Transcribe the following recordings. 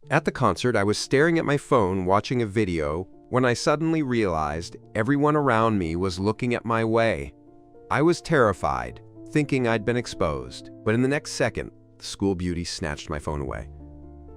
At the concert, I was staring at my phone watching a video when I suddenly realized everyone around me was looking at my way. I was terrified, thinking I'd been exposed, but in the next second, the school beauty snatched my phone away.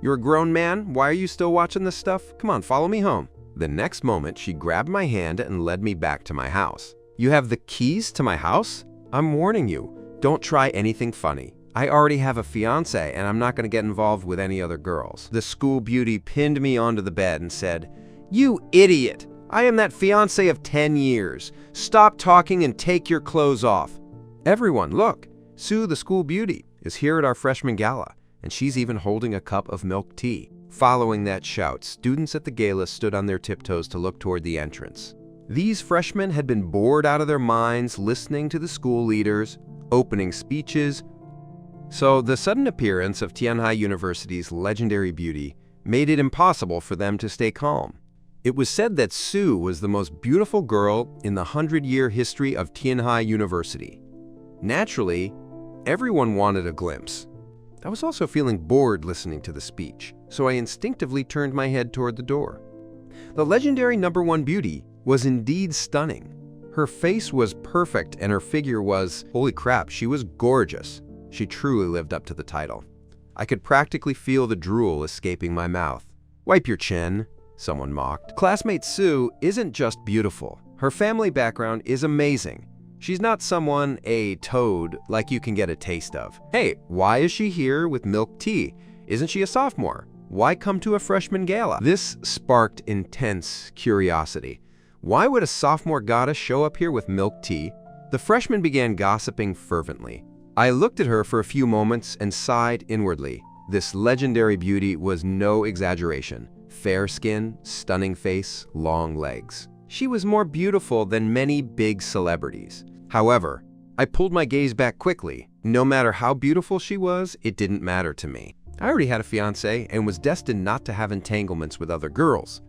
"You're a grown man? Why are you still watching this stuff? Come on, follow me home." The next moment, she grabbed my hand and led me back to my house. "You have the keys to my house? I'm warning you, don't try anything funny. I already have a fiancé and I'm not going to get involved with any other girls." The school beauty pinned me onto the bed and said, "You idiot! I am that fiancé of 10 years. Stop talking and take your clothes off." Everyone, look! Sue, the school beauty, is here at our freshman gala, and she's even holding a cup of milk tea. Following that shout, students at the gala stood on their tiptoes to look toward the entrance. These freshmen had been bored out of their minds listening to the school leaders, opening speeches. So the sudden appearance of Tianhai University's legendary beauty made it impossible for them to stay calm. It was said that Sue was the most beautiful girl in the 100-year history of Tianhai University. Naturally, everyone wanted a glimpse. I was also feeling bored listening to the speech, so I instinctively turned my head toward the door. The legendary #1 beauty was indeed stunning. Her face was perfect and her figure was, holy crap, she was gorgeous. She truly lived up to the title. I could practically feel the drool escaping my mouth. "Wipe your chin," someone mocked. Classmate Sue isn't just beautiful. Her family background is amazing. She's not someone, a toad, like you can get a taste of. Hey, why is she here with milk tea? Isn't she a sophomore? Why come to a freshman gala? This sparked intense curiosity. Why would a sophomore goddess show up here with milk tea? The freshmen began gossiping fervently. I looked at her for a few moments and sighed inwardly. This legendary beauty was no exaggeration. Fair skin, stunning face, long legs. She was more beautiful than many big celebrities. However, I pulled my gaze back quickly. No matter how beautiful she was, it didn't matter to me. I already had a fiancé and was destined not to have entanglements with other girls.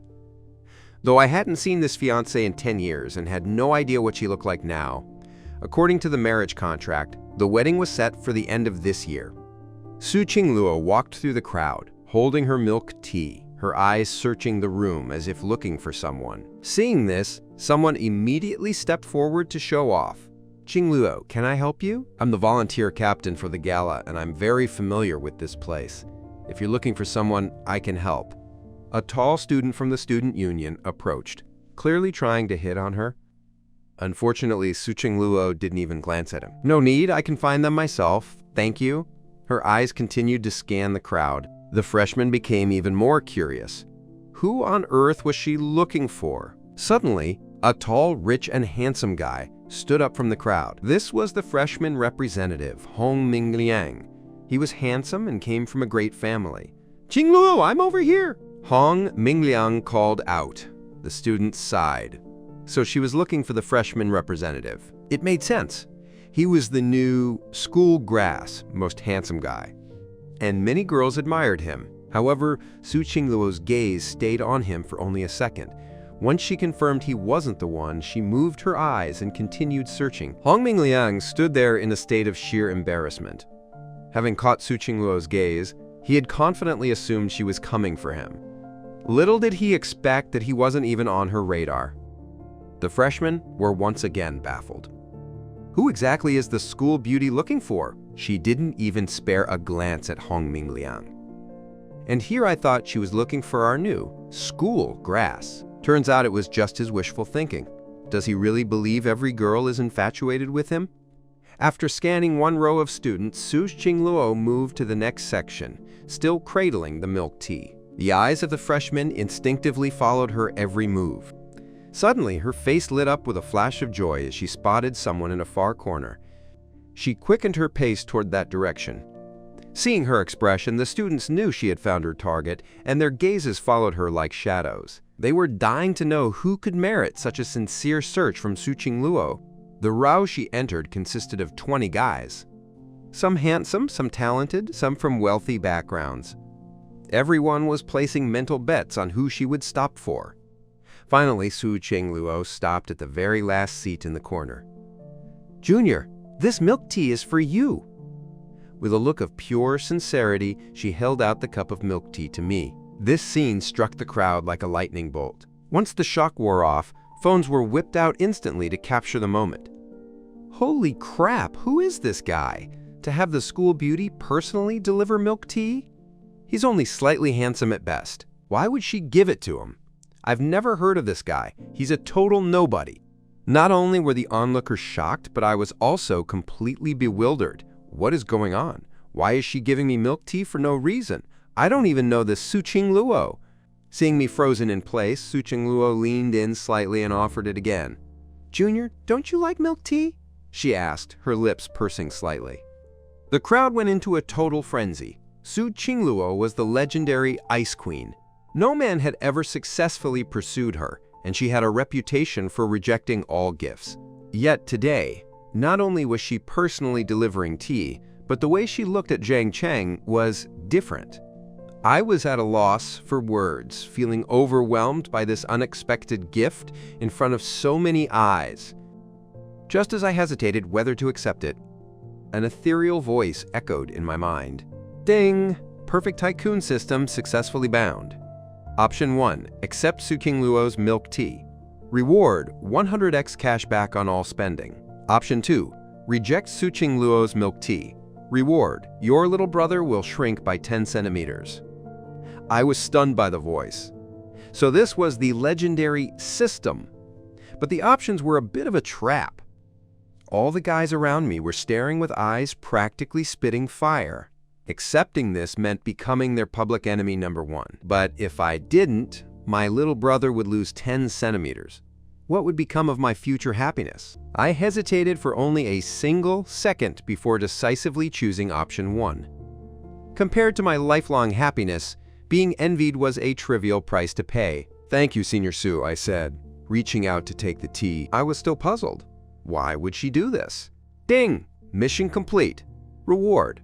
Though I hadn't seen this fiancé in 10 years and had no idea what she looked like now, according to the marriage contract, the wedding was set for the end of this year. Su Qingluo walked through the crowd, holding her milk tea, her eyes searching the room as if looking for someone. Seeing this, someone immediately stepped forward to show off. "Qingluo, can I help you? I'm the volunteer captain for the gala and I'm very familiar with this place. If you're looking for someone, I can help." A tall student from the student union approached, clearly trying to hit on her. Unfortunately, Su Qingluo didn't even glance at him. "No need, I can find them myself. Thank you." Her eyes continued to scan the crowd. The freshman became even more curious. Who on earth was she looking for? Suddenly, a tall, rich, and handsome guy stood up from the crowd. This was the freshman representative, Hong Mingliang. He was handsome and came from a great family. "Qingluo, I'm over here!" Hong Mingliang called out. The student sighed. So she was looking for the freshman representative. It made sense. He was the new school grass, most handsome guy. And many girls admired him. However, Su Qingluo's gaze stayed on him for only a second. Once she confirmed he wasn't the one, she moved her eyes and continued searching. Hong Mingliang stood there in a state of sheer embarrassment. Having caught Su Qingluo's gaze, he had confidently assumed she was coming for him. Little did he expect that he wasn't even on her radar. The freshmen were once again baffled. Who exactly is the school beauty looking for? She didn't even spare a glance at Hong Mingliang. And here I thought she was looking for our new school grass. Turns out it was just his wishful thinking. Does he really believe every girl is infatuated with him? After scanning one row of students, Su Qingluo moved to the next section, still cradling the milk tea. The eyes of the freshmen instinctively followed her every move. Suddenly, her face lit up with a flash of joy as she spotted someone in a far corner. She quickened her pace toward that direction. Seeing her expression, the students knew she had found her target, and their gazes followed her like shadows. They were dying to know who could merit such a sincere search from Su Qingluo. The row she entered consisted of 20 guys. Some handsome, some talented, some from wealthy backgrounds. Everyone was placing mental bets on who she would stop for. Finally, Su Qingluo stopped at the very last seat in the corner. "Junior, this milk tea is for you." With a look of pure sincerity, she held out the cup of milk tea to me. This scene struck the crowd like a lightning bolt. Once the shock wore off, phones were whipped out instantly to capture the moment. Holy crap, who is this guy? To have the school beauty personally deliver milk tea? He's only slightly handsome at best. Why would she give it to him? I've never heard of this guy. He's a total nobody. Not only were the onlookers shocked, but I was also completely bewildered. What is going on? Why is she giving me milk tea for no reason? I don't even know this Su-Ching Luo. Seeing me frozen in place, Su-Ching Luo leaned in slightly and offered it again. "Junior, don't you like milk tea?" she asked, her lips pursing slightly. The crowd went into a total frenzy. Su-Ching Luo was the legendary Ice Queen. No man had ever successfully pursued her, and she had a reputation for rejecting all gifts. Yet today, not only was she personally delivering tea, but the way she looked at Zhang Cheng was different. I was at a loss for words, feeling overwhelmed by this unexpected gift in front of so many eyes. Just as I hesitated whether to accept it, an ethereal voice echoed in my mind. Ding! Perfect Tycoon system successfully bound. Option 1. Accept Su-Ching Luo's milk tea. Reward 100x cash back on all spending. Option 2. Reject Su-Ching Luo's milk tea. Reward, your little brother will shrink by 10 centimeters. I was stunned by the voice. So this was the legendary system. But the options were a bit of a trap. All the guys around me were staring with eyes practically spitting fire. Accepting this meant becoming their public enemy number one. But if I didn't, my little brother would lose 10 centimeters. What would become of my future happiness? I hesitated for only a single second before decisively choosing option 1. Compared to my lifelong happiness, being envied was a trivial price to pay. "Thank you, Senior Su," I said, reaching out to take the tea. I was still puzzled. Why would she do this? Ding! Mission complete. Reward: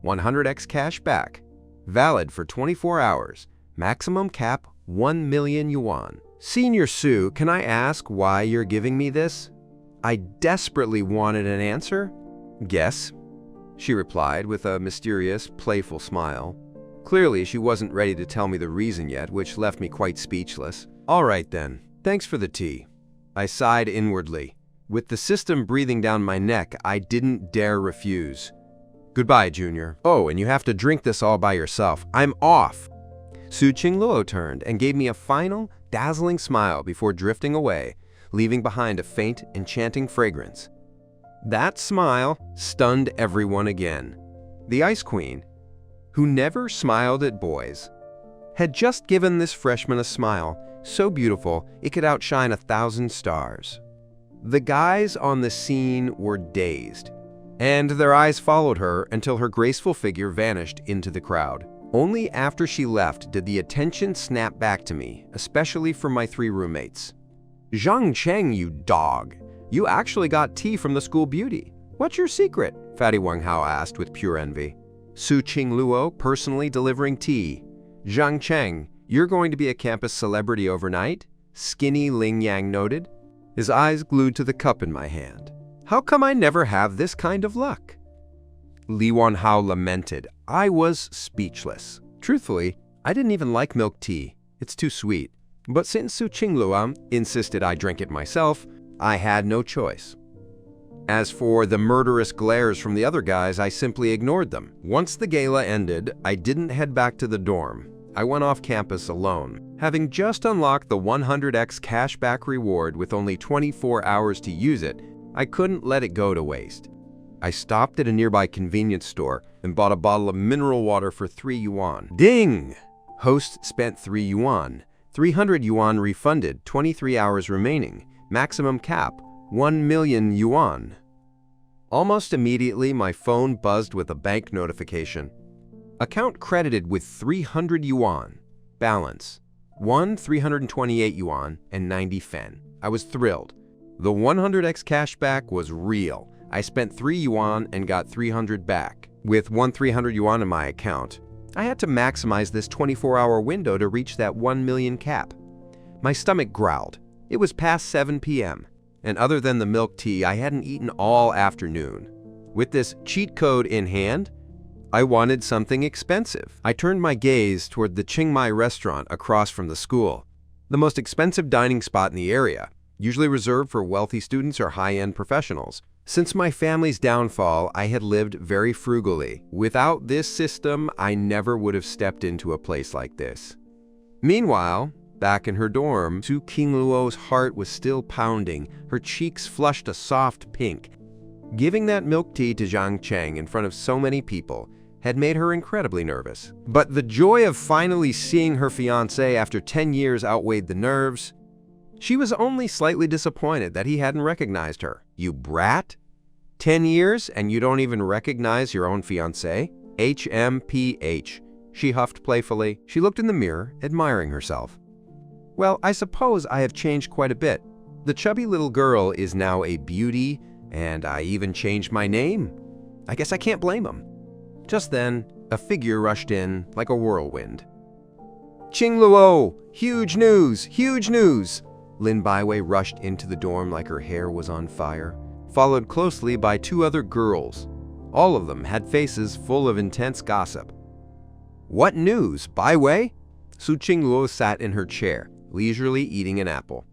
100x cash back. Valid for 24 hours. Maximum cap 1 million yuan. "Senior Su, can I ask why you're giving me this?" I desperately wanted an answer. "Guess," she replied with a mysterious, playful smile. Clearly, she wasn't ready to tell me the reason yet, which left me quite speechless. "All right then, thanks for the tea." I sighed inwardly. With the system breathing down my neck, I didn't dare refuse. "Goodbye, Junior. Oh, and you have to drink this all by yourself. I'm off." Su-Ching Luo turned and gave me a final, dazzling smile before drifting away, leaving behind a faint, enchanting fragrance. That smile stunned everyone again. The Ice Queen, who never smiled at boys, had just given this freshman a smile so beautiful it could outshine 1,000 stars. The guys on the scene were dazed, and their eyes followed her until her graceful figure vanished into the crowd. Only after she left did the attention snap back to me, especially from my 3 roommates. "Zhang Cheng, you dog! You actually got tea from the school beauty. What's your secret?" Fatty Wang Hao asked with pure envy. Su-Ching Luo personally delivering tea. "Zhang Cheng, you're going to be a campus celebrity overnight?" Skinny Ling Yang noted, his eyes glued to the cup in my hand. "How come I never have this kind of luck?" Li Wanhao lamented. I was speechless. Truthfully, I didn't even like milk tea. It's too sweet. But since Su-Ching Luo insisted I drink it myself, I had no choice. As for the murderous glares from the other guys, I simply ignored them. Once the gala ended, I didn't head back to the dorm. I went off campus alone. Having just unlocked the 100x cashback reward with only 24 hours to use it, I couldn't let it go to waste. I stopped at a nearby convenience store and bought a bottle of mineral water for 3 yuan. Ding! Host spent 3 yuan. 300 yuan refunded, 23 hours remaining. Maximum cap, 1 million yuan. Almost immediately, my phone buzzed with a bank notification. Account credited with 300 yuan. Balance, 328 yuan and 90 fen. I was thrilled. The 100x cashback was real. I spent 3 yuan and got 300 back. With 300 yuan in my account, I had to maximize this 24-hour window to reach that 1 million cap. My stomach growled. It was past 7 p.m. and other than the milk tea, I hadn't eaten all afternoon. With this cheat code in hand, I wanted something expensive. I turned my gaze toward the Chiang Mai restaurant across from the school, the most expensive dining spot in the area, usually reserved for wealthy students or high-end professionals. Since my family's downfall, I had lived very frugally. Without this system, I never would have stepped into a place like this. Meanwhile, back in her dorm, Su Qingluo's heart was still pounding, her cheeks flushed a soft pink. Giving that milk tea to Zhang Cheng in front of so many people had made her incredibly nervous. But the joy of finally seeing her fiancé after 10 years outweighed the nerves. She was only slightly disappointed that he hadn't recognized her. You brat? 10 years and you don't even recognize your own fiancé? HMPH, she huffed playfully. She looked in the mirror, admiring herself. Well, I suppose I have changed quite a bit. The chubby little girl is now a beauty, and I even changed my name. I guess I can't blame him. Just then, a figure rushed in like a whirlwind. Qingluo! Huge news! Huge news! Lin Baiwei rushed into the dorm like her hair was on fire, followed closely by 2 other girls. All of them had faces full of intense gossip. What news, Baiwei? Su Qingluo sat in her chair, leisurely eating an apple.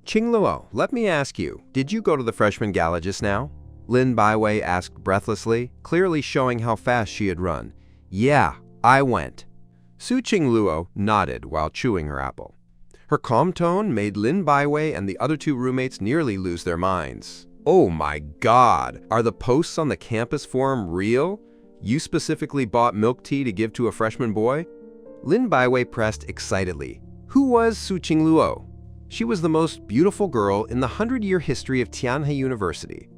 Qingluo, let me ask you, did you go to the freshman gala just now? Lin Baiwei asked breathlessly, clearly showing how fast she had run. Yeah, I went. Su Qingluo nodded while chewing her apple. Her calm tone made Lin Baiwei and the other 2 roommates nearly lose their minds. Oh my God! Are the posts on the campus forum real? You specifically bought milk tea to give to a freshman boy? Lin Baiwei pressed excitedly. Who was Su Qingluo? She was the most beautiful girl in the 100-year history of Tianhe University.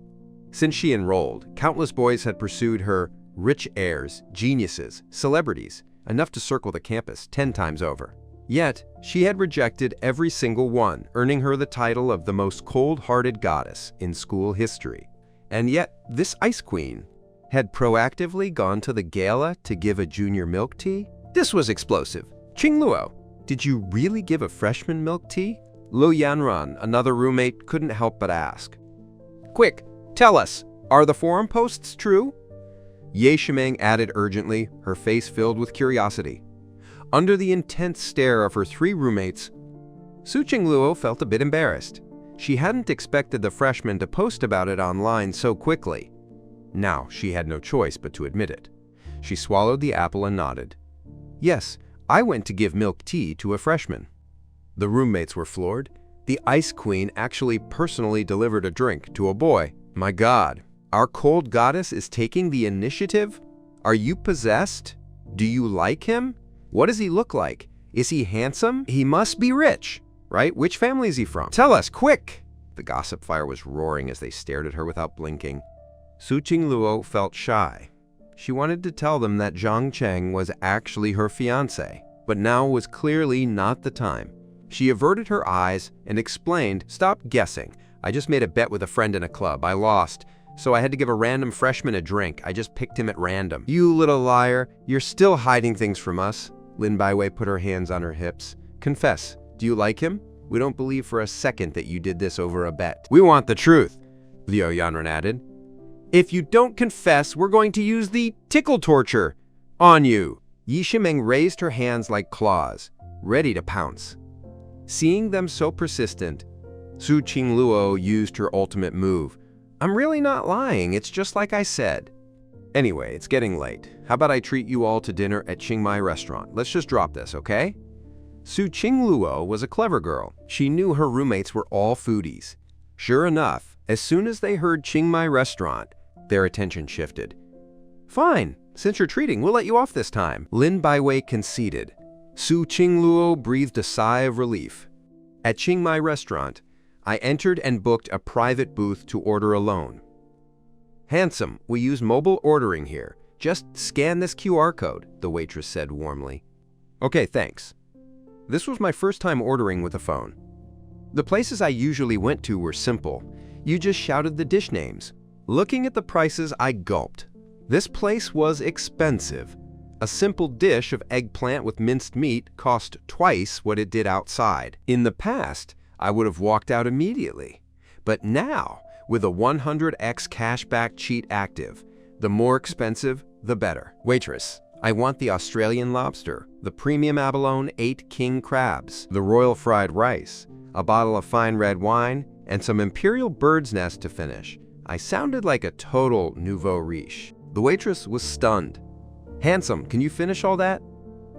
Since she enrolled, countless boys had pursued her rich heirs, geniuses, celebrities, enough to circle the campus 10 times over. Yet, she had rejected every single one, earning her the title of the most cold-hearted goddess in school history. And yet, this ice queen had proactively gone to the gala to give a junior milk tea? This was explosive. Qingluo, did you really give a freshman milk tea? Lu Yanran, another roommate, couldn't help but ask. Quick, tell us, are the forum posts true? Ye Shimeng added urgently, her face filled with curiosity. Under the intense stare of her 3 roommates, Su Qingluo felt a bit embarrassed. She hadn't expected the freshmen to post about it online so quickly. Now she had no choice but to admit it. She swallowed the apple and nodded. Yes, I went to give milk tea to a freshman. The roommates were floored. The Ice Queen actually personally delivered a drink to a boy. My God, our cold goddess is taking the initiative? Are you possessed? Do you like him? What does he look like? Is he handsome? He must be rich, right? Which family is he from? Tell us, quick! The gossip fire was roaring as they stared at her without blinking. Su Qingluo felt shy. She wanted to tell them that Zhang Cheng was actually her fiancé, but now was clearly not the time. She averted her eyes and explained, "Stop guessing. I just made a bet with a friend in a club. I lost, so I had to give a random freshman a drink. I just picked him at random." You little liar. You're still hiding things from us. Lin Baiwei put her hands on her hips. Confess, do you like him? We don't believe for a second that you did this over a bet. We want the truth, Liu Yanran added. If you don't confess, we're going to use the tickle torture on you. Ye Shimeng raised her hands like claws, ready to pounce. Seeing them so persistent, Su Qingluo used her ultimate move. I'm really not lying, it's just like I said. Anyway, it's getting late. How about I treat you all to dinner at Chiang Mai restaurant? Let's just drop this, okay? Su Qingluo was a clever girl. She knew her roommates were all foodies. Sure enough, as soon as they heard Chiang Mai restaurant, their attention shifted. Fine, since you're treating, we'll let you off this time. Lin Baiwei conceded. Su Qingluo breathed a sigh of relief. At Chiang Mai restaurant, I entered and booked a private booth to order alone. Handsome, we use mobile ordering here. Just scan this QR code, the waitress said warmly. Okay, thanks. This was my first time ordering with a phone. The places I usually went to were simple. You just shouted the dish names. Looking at the prices, I gulped. This place was expensive. A simple dish of eggplant with minced meat cost twice what it did outside. In the past, I would have walked out immediately. But now, with a 100x cashback cheat active, the more expensive, the better. Waitress, I want the Australian lobster, the premium abalone 8 king crabs, the royal fried rice, a bottle of fine red wine, and some imperial bird's nest to finish. I sounded like a total nouveau riche. The waitress was stunned. Handsome, can you finish all that?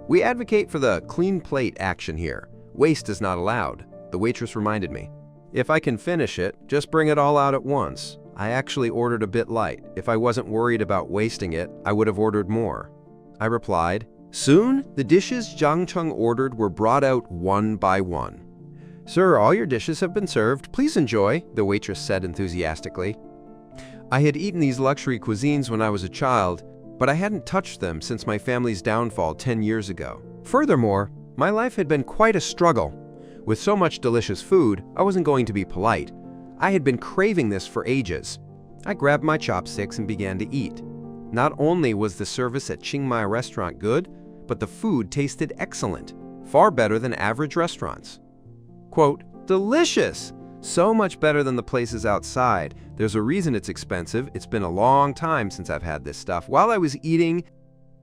We advocate for the clean plate action here. Waste is not allowed, the waitress reminded me. If I can finish it, just bring it all out at once. I actually ordered a bit light. If I wasn't worried about wasting it, I would have ordered more. I replied. Soon, the dishes Jiang Cheng ordered were brought out one by one. Sir, all your dishes have been served. Please enjoy, the waitress said enthusiastically. I had eaten these luxury cuisines when I was a child, but I hadn't touched them since my family's downfall 10 years ago. Furthermore, my life had been quite a struggle. With so much delicious food, I wasn't going to be polite. I had been craving this for ages. I grabbed my chopsticks and began to eat. Not only was the service at Chiang Mai restaurant good, but the food tasted excellent, far better than average restaurants. Quote, delicious! So much better than the places outside. There's a reason it's expensive. It's been a long time since I've had this stuff. While I was eating,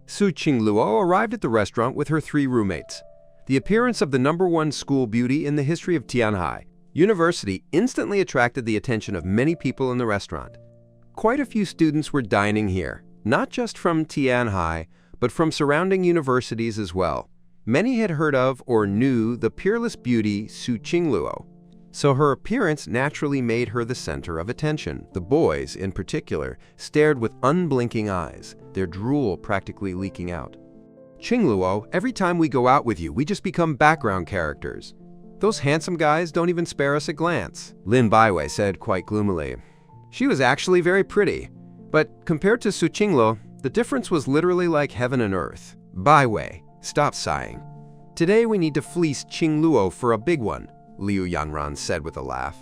Su Qingluo arrived at the restaurant with her 3 roommates. The appearance of the #1 school beauty in the history of Tianhai University instantly attracted the attention of many people in the restaurant. Quite a few students were dining here, not just from Tianhai, but from surrounding universities as well. Many had heard of or knew the peerless beauty Su Qingluo, so her appearance naturally made her the center of attention. The boys, in particular, stared with unblinking eyes, their drool practically leaking out. Qingluo, every time we go out with you, we just become background characters. Those handsome guys don't even spare us a glance, Lin Baiwei said quite gloomily. She was actually very pretty, but compared to Su Qingluo, the difference was literally like heaven and earth. Baiwei, stop sighing. Today we need to fleece Qingluo for a big one, Liu Yanran said with a laugh.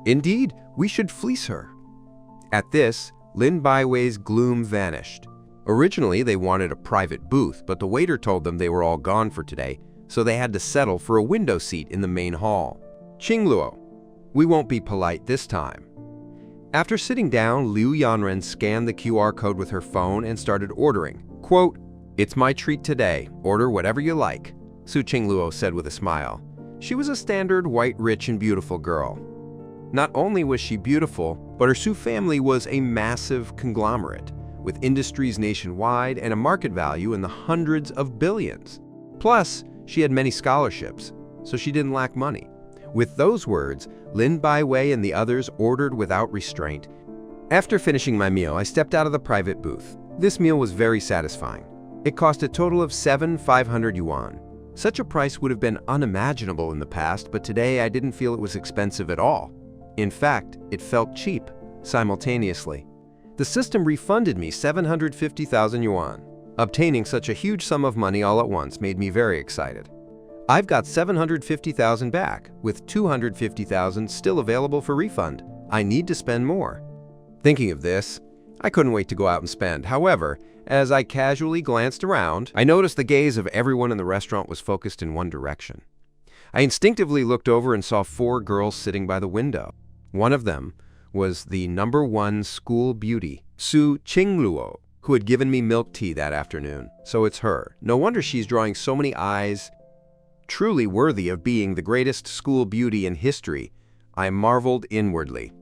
Indeed, we should fleece her. At this, Lin Baiwei's gloom vanished. Originally, they wanted a private booth, but the waiter told them they were all gone for today, so they had to settle for a window seat in the main hall. Qingluo, we won't be polite this time. After sitting down, Liu Yanran scanned the QR code with her phone and started ordering. Quote, it's my treat today. Order whatever you like, Su Qingluo said with a smile. She was a standard white, rich, and beautiful girl. Not only was she beautiful, but her Su family was a massive conglomerate, with industries nationwide and a market value in the hundreds of billions. Plus, she had many scholarships, so she didn't lack money. With those words, Lin Baiwei and the others ordered without restraint. After finishing my meal, I stepped out of the private booth. This meal was very satisfying. It cost a total of 7,500 yuan. Such a price would have been unimaginable in the past, but today I didn't feel it was expensive at all. In fact, it felt cheap, simultaneously. The system refunded me 750,000 yuan. Obtaining such a huge sum of money all at once made me very excited. I've got 750,000 back, with 250,000 still available for refund. I need to spend more. Thinking of this, I couldn't wait to go out and spend. However, as I casually glanced around, I noticed the gaze of everyone in the restaurant was focused in one direction. I instinctively looked over and saw 4 girls sitting by the window. One of them was the #1 school beauty, Su Qingluo, who had given me milk tea that afternoon. So it's her. No wonder she's drawing so many eyes. Truly worthy of being the greatest school beauty in history, I marveled inwardly.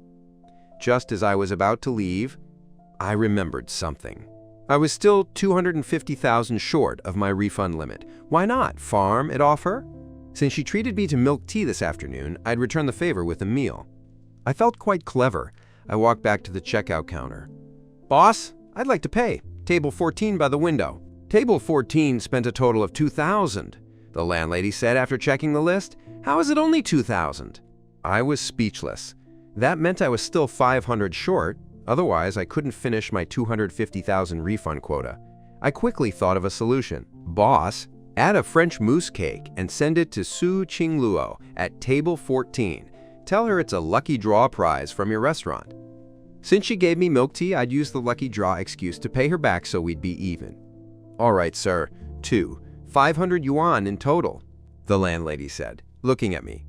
Just as I was about to leave, I remembered something. I was still 250,000 short of my refund limit. Why not farm it off her? Since she treated me to milk tea this afternoon, I'd return the favor with a meal. I felt quite clever. I walked back to the checkout counter. Boss, I'd like to pay. Table 14 by the window. Table 14 spent a total of 2,000, the landlady said after checking the list. How is it only 2,000? I was speechless. That meant I was still 500 short. Otherwise, I couldn't finish my 250,000 refund quota. I quickly thought of a solution. Boss, add a French mousse cake and send it to Su Qingluo at table 14. Tell her it's a lucky draw prize from your restaurant. Since she gave me milk tea, I'd use the lucky draw excuse to pay her back so we'd be even. All right, sir. 500 yuan in total, the landlady said, looking at me.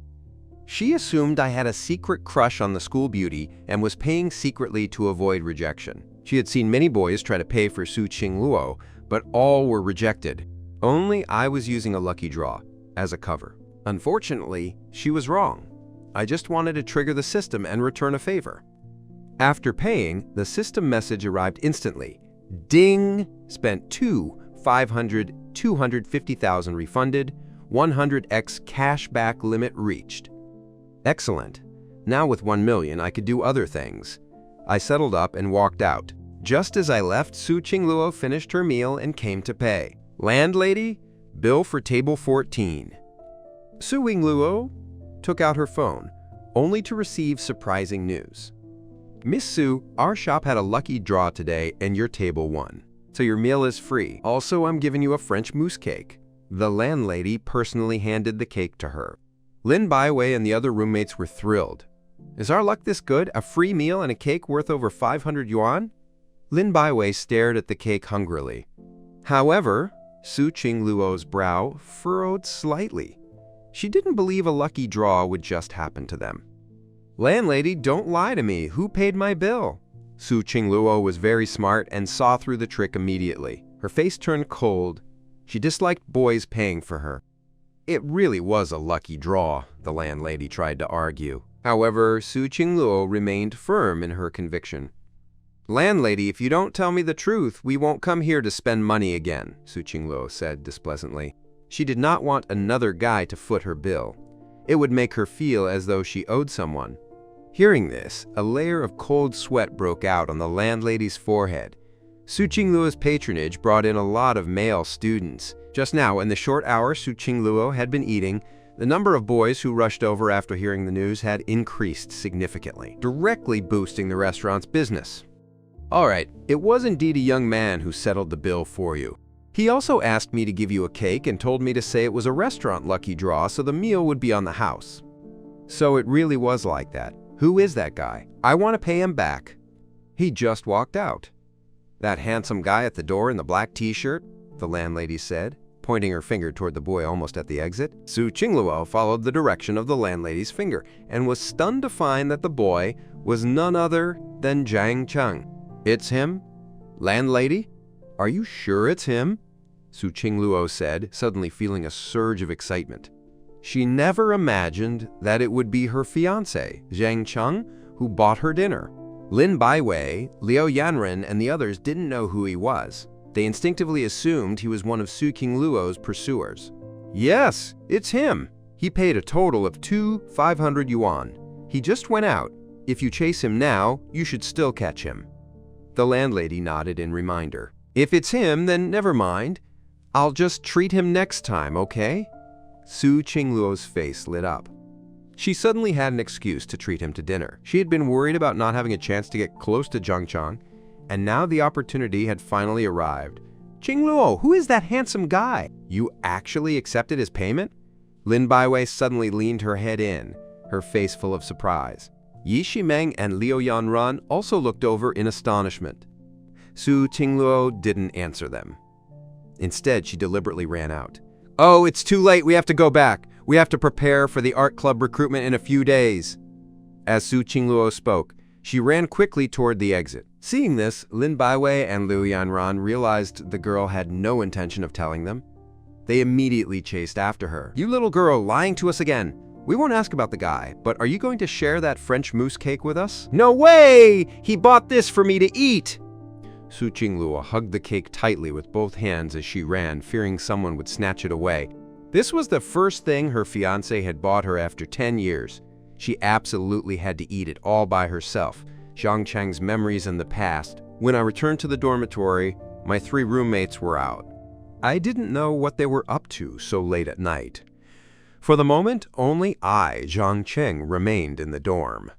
She assumed I had a secret crush on the school beauty and was paying secretly to avoid rejection. She had seen many boys try to pay for Su Qingluo, but all were rejected. Only I was using a lucky draw as a cover. Unfortunately, she was wrong. I just wanted to trigger the system and return a favor. After paying, the system message arrived instantly. Ding! Spent 250,000 refunded, 100x cashback limit reached. Excellent. Now with 1 million, I could do other things. I settled up and walked out. Just as I left, Su Qingluo finished her meal and came to pay. Landlady, bill for table 14. Su Qingluo took out her phone, only to receive surprising news. Miss Su, our shop had a lucky draw today and your table won. So your meal is free. Also, I'm giving you a French mousse cake. The landlady personally handed the cake to her. Lin Baiwei and the other roommates were thrilled. Is our luck this good? A free meal and a cake worth over 500 yuan? Lin Baiwei stared at the cake hungrily. However, Su Qingluo's brow furrowed slightly. She didn't believe a lucky draw would just happen to them. Landlady, don't lie to me. Who paid my bill? Su Qingluo was very smart and saw through the trick immediately. Her face turned cold. She disliked boys paying for her. It really was a lucky draw, the landlady tried to argue. However, Su Qingluo remained firm in her conviction. Landlady, if you don't tell me the truth, we won't come here to spend money again, Su Qingluo said displeasantly. She did not want another guy to foot her bill. It would make her feel as though she owed someone. Hearing this, a layer of cold sweat broke out on the landlady's forehead. Su Qingluo's patronage brought in a lot of male students. Just now, in the short hour Su Qingluo had been eating, the number of boys who rushed over after hearing the news had increased significantly, directly boosting the restaurant's business. All right, it was indeed a young man who settled the bill for you. He also asked me to give you a cake and told me to say it was a restaurant lucky draw so the meal would be on the house. So it really was like that. Who is that guy? I want to pay him back. He just walked out. That handsome guy at the door in the black t-shirt, the landlady said, pointing her finger toward the boy almost at the exit. Su Qingluo followed the direction of the landlady's finger and was stunned to find that the boy was none other than Zhang Cheng. It's him? Landlady? Are you sure it's him? Su Qingluo said, suddenly feeling a surge of excitement. She never imagined that it would be her fiancé, Zhang Cheng, who bought her dinner. Lin Baiwei, Liu Yanren, and the others didn't know who he was. They instinctively assumed he was one of Su Qingluo's pursuers. Yes, it's him. He paid a total of 500 yuan. He just went out. If you chase him now, you should still catch him. The landlady nodded in reminder. If it's him, then never mind. I'll just treat him next time, okay? Su Qingluo's face lit up. She suddenly had an excuse to treat him to dinner. She had been worried about not having a chance to get close to Zhang Cheng, and now the opportunity had finally arrived. Qingluo, who is that handsome guy? You actually accepted his payment? Lin Baiwei suddenly leaned her head in, her face full of surprise. Yi Shimeng and Liu Yanran also looked over in astonishment. Su Qingluo didn't answer them. Instead, she deliberately ran out. Oh, it's too late. We have to go back. We have to prepare for the art club recruitment in a few days. As Su Qingluo spoke, she ran quickly toward the exit. Seeing this, Lin Baiwei and Liu Yanran realized the girl had no intention of telling them. They immediately chased after her. You little girl, lying to us again. We won't ask about the guy, but are you going to share that French mousse cake with us? No way! He bought this for me to eat! Su Qingluo hugged the cake tightly with both hands as she ran, fearing someone would snatch it away. This was the first thing her fiancé had bought her after 10 years. She absolutely had to eat it all by herself. Zhang Cheng's memories in the past. When I returned to the dormitory, my 3 roommates were out. I didn't know what they were up to so late at night. For the moment, only I, Zhang Cheng, remained in the dorm.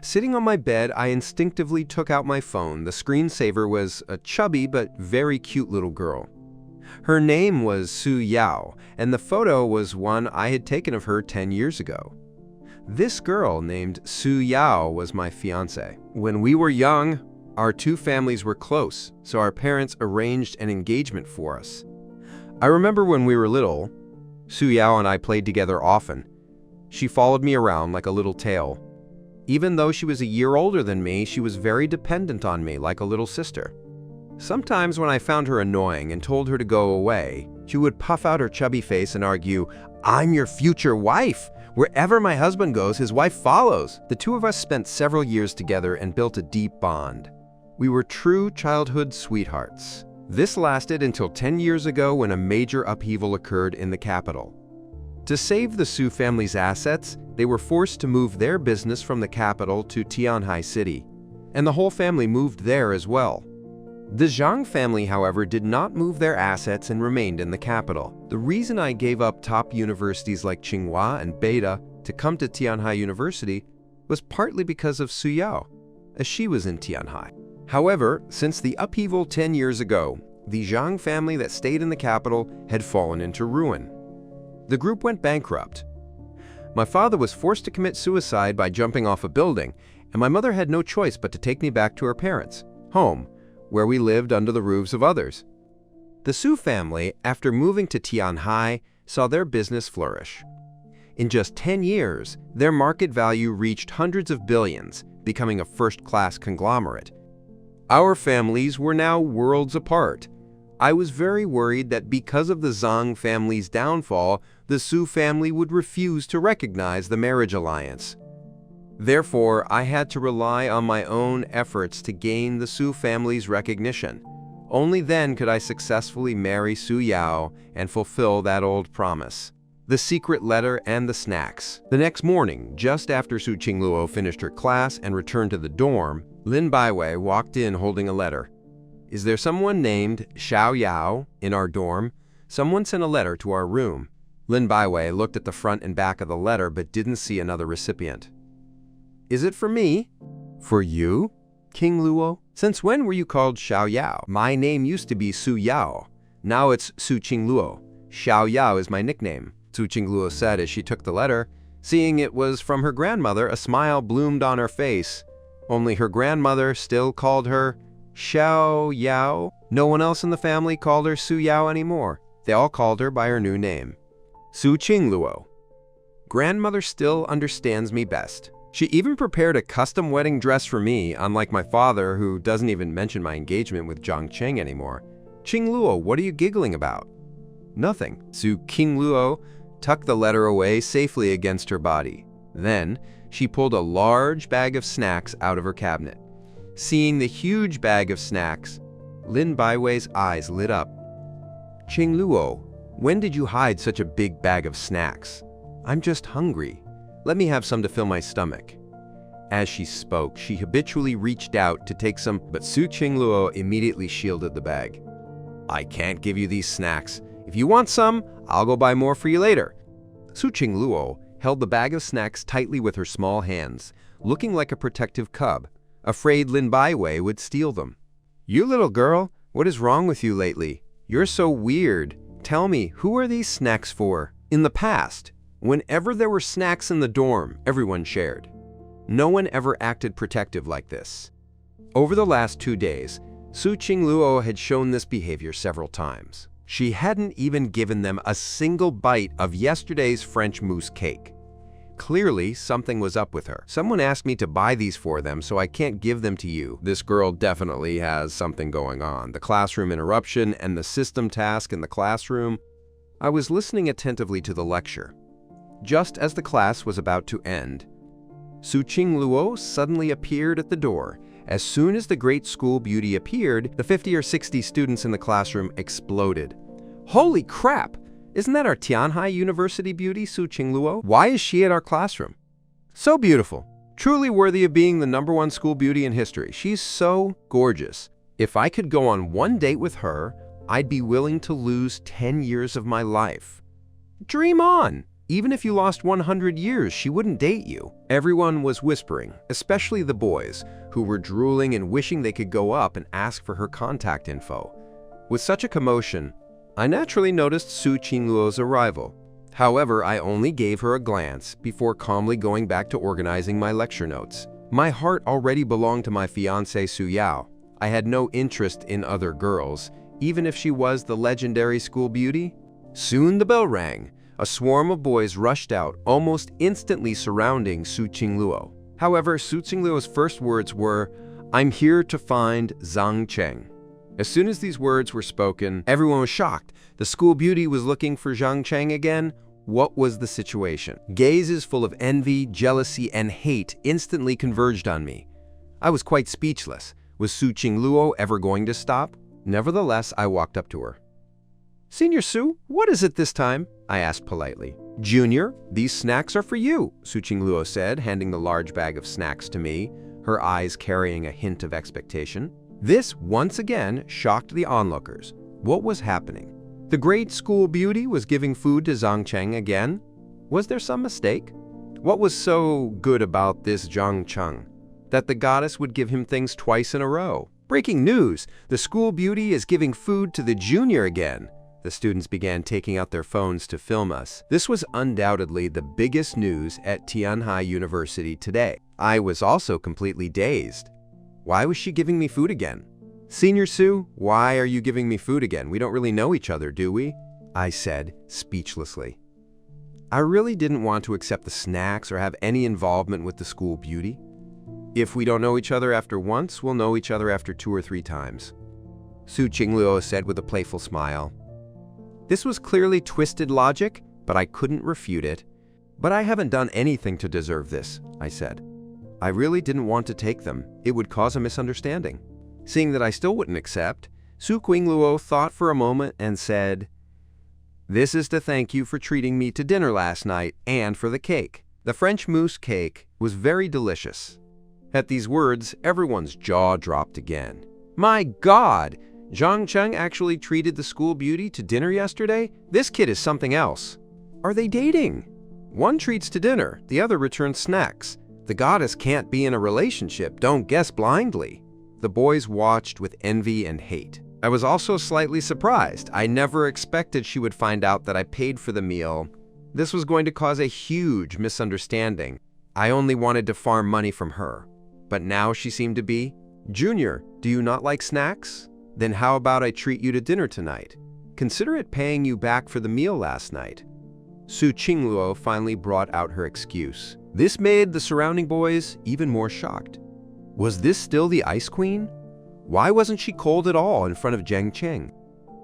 Sitting on my bed, I instinctively took out my phone. The screensaver was a chubby but very cute little girl. Her name was Su Yao, and the photo was one I had taken of her 10 years ago. This girl named Su Yao was my fiancée. When we were young, our 2 families were close, so our parents arranged an engagement for us. I remember when we were little, Su Yao and I played together often. She followed me around like a little tail. Even though she was a year older than me, she was very dependent on me like a little sister. Sometimes when I found her annoying and told her to go away, she would puff out her chubby face and argue, "I'm your future wife. Wherever my husband goes, his wife follows." The two of us spent several years together and built a deep bond. We were true childhood sweethearts. This lasted until 10 years ago when a major upheaval occurred in the capital. To save the Su family's assets, they were forced to move their business from the capital to Tianhai City, and the whole family moved there as well. The Zhang family, however, did not move their assets and remained in the capital. The reason I gave up top universities like Tsinghua and Beida to come to Tianhai University was partly because of Su Yao, as she was in Tianhai. However, since the upheaval 10 years ago, the Zhang family that stayed in the capital had fallen into ruin. The group went bankrupt. My father was forced to commit suicide by jumping off a building, and my mother had no choice but to take me back to her parents' home, where we lived under the roofs of others. The Su family, after moving to Tianhai, saw their business flourish. In just 10 years, their market value reached hundreds of billions, becoming a first-class conglomerate. Our families were now worlds apart. I was very worried that because of the Zhang family's downfall, the Su family would refuse to recognize the marriage alliance. Therefore, I had to rely on my own efforts to gain the Su family's recognition. Only then could I successfully marry Su Yao and fulfill that old promise. The secret letter and the snacks. The next morning, just after Su Qingluo finished her class and returned to the dorm, Lin Baiwei walked in holding a letter. "Is there someone named Xiao Yao in our dorm? Someone sent a letter to our room." Lin Baiwei looked at the front and back of the letter but didn't see another recipient. "Is it for me?" "For you? King Luo? Since when were you called Xiao Yao? My name used to be Su Yao. Now it's Su Qingluo. Xiao Yao is my nickname," Su Qingluo said as she took the letter. Seeing it was from her grandmother, a smile bloomed on her face. Only her grandmother still called her Xiao Yao. No one else in the family called her Su Yao anymore. They all called her by her new name, Su Qingluo. Grandmother still understands me best. She even prepared a custom wedding dress for me, unlike my father, who doesn't even mention my engagement with Zhang Cheng anymore. "Qingluo, what are you giggling about?" "Nothing." Su Qingluo tucked the letter away safely against her body. Then, she pulled a large bag of snacks out of her cabinet. Seeing the huge bag of snacks, Lin Baiwei's eyes lit up. "Qingluo, when did you hide such a big bag of snacks?" "I'm just hungry. Let me have some to fill my stomach." As she spoke, she habitually reached out to take some, but Su Qingluo immediately shielded the bag. "I can't give you these snacks. If you want some, I'll go buy more for you later." Su Qingluo held the bag of snacks tightly with her small hands, looking like a protective cub, afraid Lin Baiwei would steal them. "You little girl, what is wrong with you lately? You're so weird. Tell me, who are these snacks for?" In the past, whenever there were snacks in the dorm, everyone shared. No one ever acted protective like this. Over the last 2 days, Su Qingluo had shown this behavior several times. She hadn't even given them a single bite of yesterday's French mousse cake. Clearly, something was up with her. "Someone asked me to buy these for them, so I can't give them to you." This girl definitely has something going on. The classroom interruption and the system task in the classroom. I was listening attentively to the lecture. Just as the class was about to end, Su Qingluo suddenly appeared at the door. As soon as the great school beauty appeared, the 50 or 60 students in the classroom exploded. "Holy crap! Isn't that our Tianhai University beauty, Su Qingluo? Why is she at our classroom? So beautiful. Truly worthy of being the #1 school beauty in history. She's so gorgeous. If I could go on one date with her, I'd be willing to lose 10 years of my life." Dream on! Even if you lost 100 years, she wouldn't date you. Everyone was whispering, especially the boys, who were drooling and wishing they could go up and ask for her contact info. With such a commotion, I naturally noticed Su Qingluo's arrival. However, I only gave her a glance before calmly going back to organizing my lecture notes. My heart already belonged to my fiancée Su Yao. I had no interest in other girls, even if she was the legendary school beauty. Soon the bell rang. A swarm of boys rushed out, almost instantly surrounding Su Qingluo. However, Su Qingluo's first words were, "I'm here to find Zhang Cheng." As soon as these words were spoken, everyone was shocked. The school beauty was looking for Zhang Cheng again. What was the situation? Gazes full of envy, jealousy, and hate instantly converged on me. I was quite speechless. Was Su Qingluo ever going to stop? Nevertheless, I walked up to her. "Senior Su, what is it this time?" I asked politely. "Junior, these snacks are for you," Su Qingluo said, handing the large bag of snacks to me, her eyes carrying a hint of expectation. This, once again, shocked the onlookers. What was happening? The great school beauty was giving food to Zhang Cheng again? Was there some mistake? What was so good about this Zhang Cheng that the goddess would give him things twice in a row? Breaking news! The school beauty is giving food to the junior again. The students began taking out their phones to film us. This was undoubtedly the biggest news at Tianhai University today. I was also completely dazed. Why was she giving me food again? "Senior Su, why are you giving me food again? We don't really know each other, do we?" I said, speechlessly. I really didn't want to accept the snacks or have any involvement with the school beauty. If we don't know each other after once, we'll know each other after 2 or 3 times. Su Qingluo said with a playful smile. This was clearly twisted logic, but I couldn't refute it. "But I haven't done anything to deserve this," I said. I really didn't want to take them. It would cause a misunderstanding. Seeing that I still wouldn't accept, Su Qingluo thought for a moment and said, "This is to thank you for treating me to dinner last night and for the cake. The French mousse cake was very delicious." At these words, everyone's jaw dropped again. My God! Zhang Cheng actually treated the school beauty to dinner yesterday? This kid is something else. Are they dating? One treats to dinner, the other returns snacks. The goddess can't be in a relationship, don't guess blindly. The boys watched with envy and hate. I was also slightly surprised. I never expected she would find out that I paid for the meal. This was going to cause a huge misunderstanding. I only wanted to farm money from her. But now she seemed to be, "Junior, do you not like snacks? Then how about I treat you to dinner tonight? Consider it paying you back for the meal last night." Su Qingluo finally brought out her excuse. This made the surrounding boys even more shocked. Was this still the Ice Queen? Why wasn't she cold at all in front of Zhang Cheng?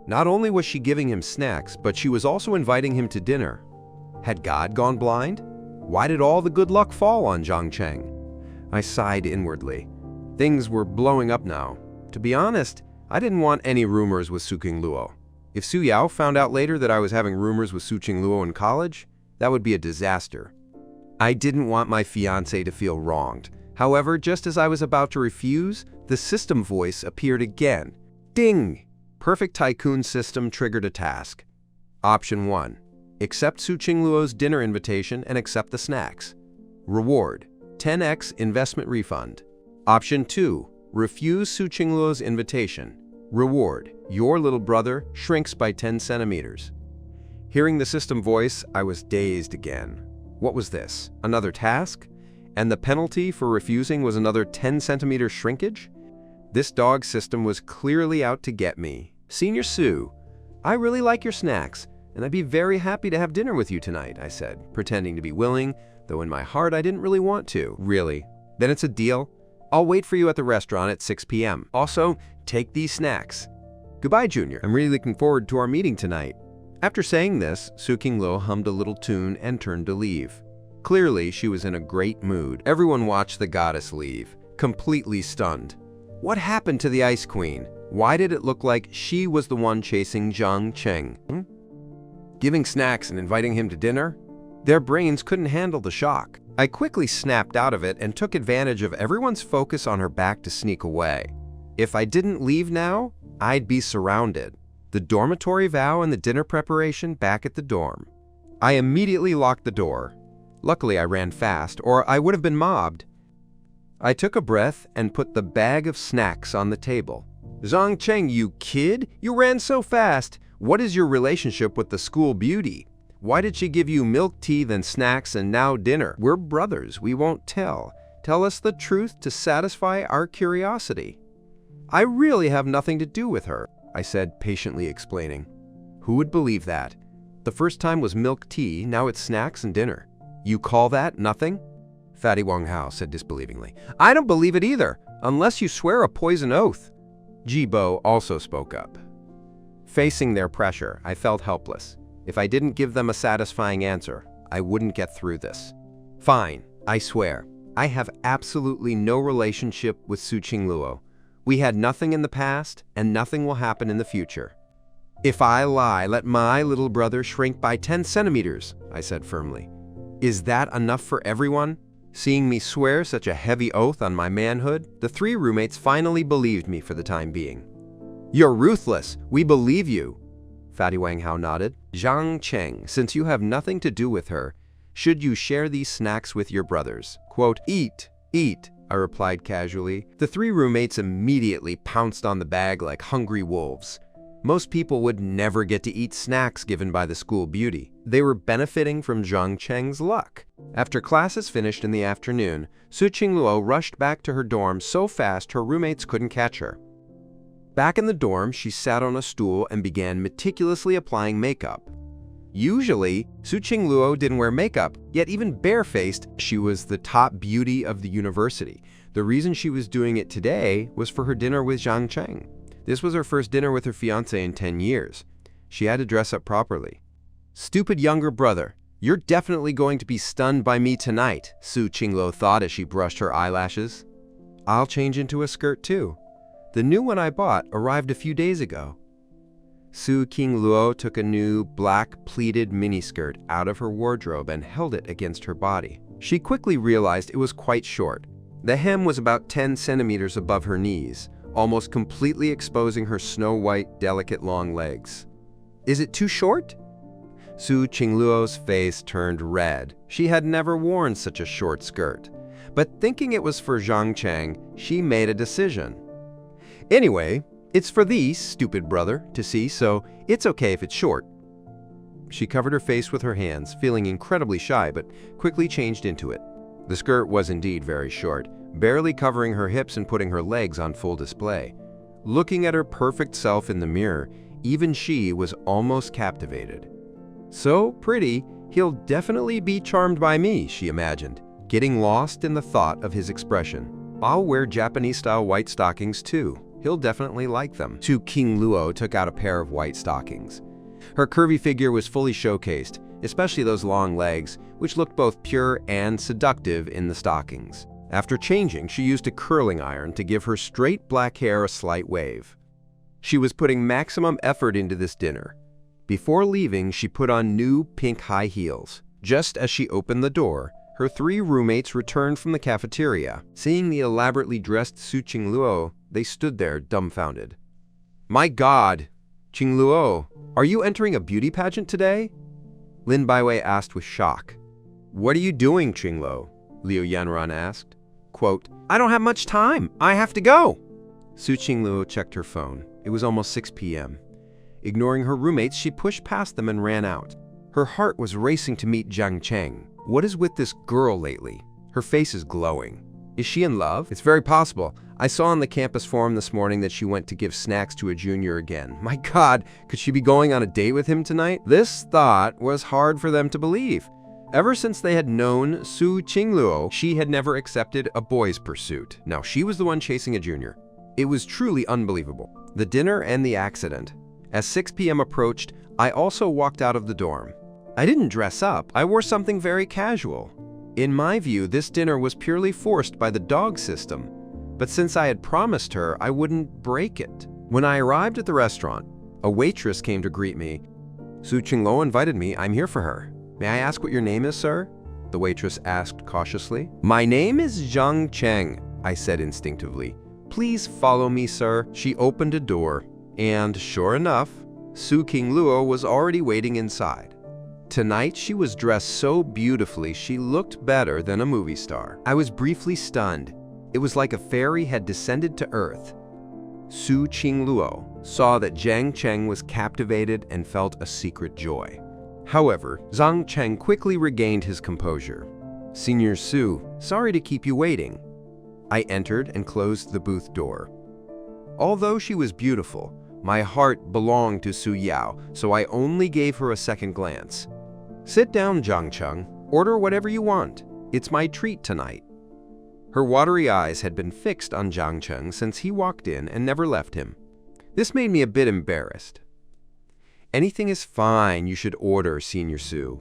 Not only was she giving him snacks, but she was also inviting him to dinner. Had God gone blind? Why did all the good luck fall on Zhang Cheng? I sighed inwardly. Things were blowing up now. To be honest, I didn't want any rumors with Su Qingluo. If Su Yao found out later that I was having rumors with Su Qingluo in college, that would be a disaster. I didn't want my fiancé to feel wronged. However, just as I was about to refuse, the system voice appeared again. Ding! Perfect Tycoon system triggered a task. Option 1. Accept Su Qingluo's dinner invitation and accept the snacks. Reward: 10x investment refund. Option 2. Refuse Su Qingluo's invitation. Reward: your little brother shrinks by 10 centimeters. Hearing the system voice, I was dazed again. What was this? Another task? And the penalty for refusing was another 10-centimeter shrinkage? This dog system was clearly out to get me. Senior Su, I really like your snacks, and I'd be very happy to have dinner with you tonight, I said, pretending to be willing, though in my heart I didn't really want to. Really? Then it's a deal? I'll wait for you at the restaurant at 6 p.m. Also, take these snacks. Goodbye, Junior. I'm really looking forward to our meeting tonight. After saying this, Su Qingluo hummed a little tune and turned to leave. Clearly, she was in a great mood. Everyone watched the goddess leave, completely stunned. What happened to the Ice Queen? Why did it look like she was the one chasing Zhang Cheng? Giving snacks and inviting him to dinner? Their brains couldn't handle the shock. I quickly snapped out of it and took advantage of everyone's focus on her back to sneak away. If I didn't leave now, I'd be surrounded. The dormitory vow and the dinner preparation back at the dorm. I immediately locked the door. Luckily, I ran fast, or I would have been mobbed. I took a breath and put the bag of snacks on the table. Zhang Cheng, you kid! You ran so fast! What is your relationship with the school beauty? Why did she give you milk tea, then snacks, and now dinner? We're brothers, we won't tell. Tell us the truth to satisfy our curiosity. I really have nothing to do with her, I said, patiently explaining. Who would believe that? The first time was milk tea, now it's snacks and dinner. You call that nothing? Fatty Wang Hao said disbelievingly. I don't believe it either, unless you swear a poison oath. Ji Bo also spoke up. Facing their pressure, I felt helpless. If I didn't give them a satisfying answer, I wouldn't get through this. Fine, I swear. I have absolutely no relationship with Su Qingluo. We had nothing in the past, and nothing will happen in the future. If I lie, let my little brother shrink by 10 centimeters, I said firmly. Is that enough for everyone? Seeing me swear such a heavy oath on my manhood, the three roommates finally believed me for the time being. You're ruthless. We believe you. Fatty Wang Hao nodded. Zhang Cheng, since you have nothing to do with her, should you share these snacks with your brothers? Quote, eat, I replied casually. The three roommates immediately pounced on the bag like hungry wolves. Most people would never get to eat snacks given by the school beauty. They were benefiting from Zhang Cheng's luck. After classes finished in the afternoon, Su Qingluo rushed back to her dorm so fast her roommates couldn't catch her. Back in the dorm, she sat on a stool and began meticulously applying makeup. Usually, Su Qingluo didn't wear makeup, yet even barefaced, she was the top beauty of the university. The reason she was doing it today was for her dinner with Zhang Cheng. This was her first dinner with her fiancé in 10 years. She had to dress up properly. Stupid younger brother, you're definitely going to be stunned by me tonight, Su Qingluo thought as she brushed her eyelashes. I'll change into a skirt too. The new one I bought arrived a few days ago. Su Qingluo took a new black pleated miniskirt out of her wardrobe and held it against her body. She quickly realized it was quite short. The hem was about 10 centimeters above her knees, almost completely exposing her snow-white, delicate long legs. Is it too short? Su Qingluo's face turned red. She had never worn such a short skirt. But thinking it was for Zhang Cheng, she made a decision. Anyway, it's for thee, stupid brother, to see, so it's okay if it's short. She covered her face with her hands, feeling incredibly shy, but quickly changed into it. The skirt was indeed very short, barely covering her hips and putting her legs on full display. Looking at her perfect self in the mirror, even she was almost captivated. So pretty, he'll definitely be charmed by me, she imagined, getting lost in the thought of his expression. I'll wear Japanese-style white stockings too. He'll definitely like them. Su Qingluo took out a pair of white stockings. Her curvy figure was fully showcased, especially those long legs, which looked both pure and seductive in the stockings. After changing, she used a curling iron to give her straight black hair a slight wave. She was putting maximum effort into this dinner. Before leaving, she put on new pink high heels. Just as she opened the door, her three roommates returned from the cafeteria. Seeing the elaborately dressed Su Qingluo, they stood there dumbfounded. My God! Qingluo, are you entering a beauty pageant today? Lin Baiwei asked with shock. What are you doing, Qingluo? Liu Yanran asked. Quote, I don't have much time. I have to go. Su Qingluo checked her phone. It was almost 6 p.m. Ignoring her roommates, she pushed past them and ran out. Her heart was racing to meet Zhang Cheng. What is with this girl lately? Her face is glowing. Is she in love? It's very possible. I saw on the campus forum this morning that she went to give snacks to a junior again. My God, could she be going on a date with him tonight? This thought was hard for them to believe. Ever since they had known Su Qingluo, she had never accepted a boy's pursuit. Now she was the one chasing a junior. It was truly unbelievable. The dinner and the accident. As 6 p.m. approached, I also walked out of the dorm. I didn't dress up. I wore something very casual. In my view, this dinner was purely forced by the dog system. But since I had promised her, I wouldn't break it. When I arrived at the restaurant, a waitress came to greet me. Su Qingluo invited me. I'm here for her. May I ask what your name is, sir? The waitress asked cautiously. My name is Zhang Cheng, I said instinctively. Please follow me, sir. She opened a door, and sure enough, Su Qingluo was already waiting inside. Tonight, she was dressed so beautifully she looked better than a movie star. I was briefly stunned. It was like a fairy had descended to earth. Su Qingluo saw that Zhang Cheng was captivated and felt a secret joy. However, Zhang Cheng quickly regained his composure. Senior Su, sorry to keep you waiting. I entered and closed the booth door. Although she was beautiful, my heart belonged to Su Yao, so I only gave her a second glance. Sit down, Zhang Cheng. Order whatever you want. It's my treat tonight." Her watery eyes had been fixed on Jiang Cheng since he walked in and never left him. This made me a bit embarrassed. "Anything is fine, you should order, Senior Su."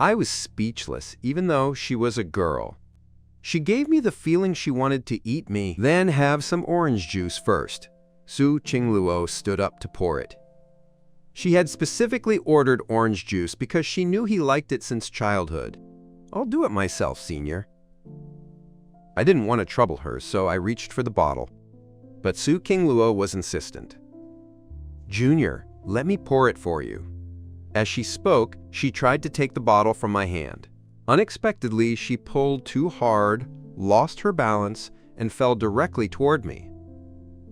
I was speechless, even though she was a girl. She gave me the feeling she wanted to eat me, then have some orange juice first. Su Qingluo stood up to pour it. She had specifically ordered orange juice because she knew he liked it since childhood. "I'll do it myself, Senior." I didn't want to trouble her, so I reached for the bottle. But Su Qingluo was insistent. "Junior, let me pour it for you." As she spoke, she tried to take the bottle from my hand. Unexpectedly, she pulled too hard, lost her balance, and fell directly toward me.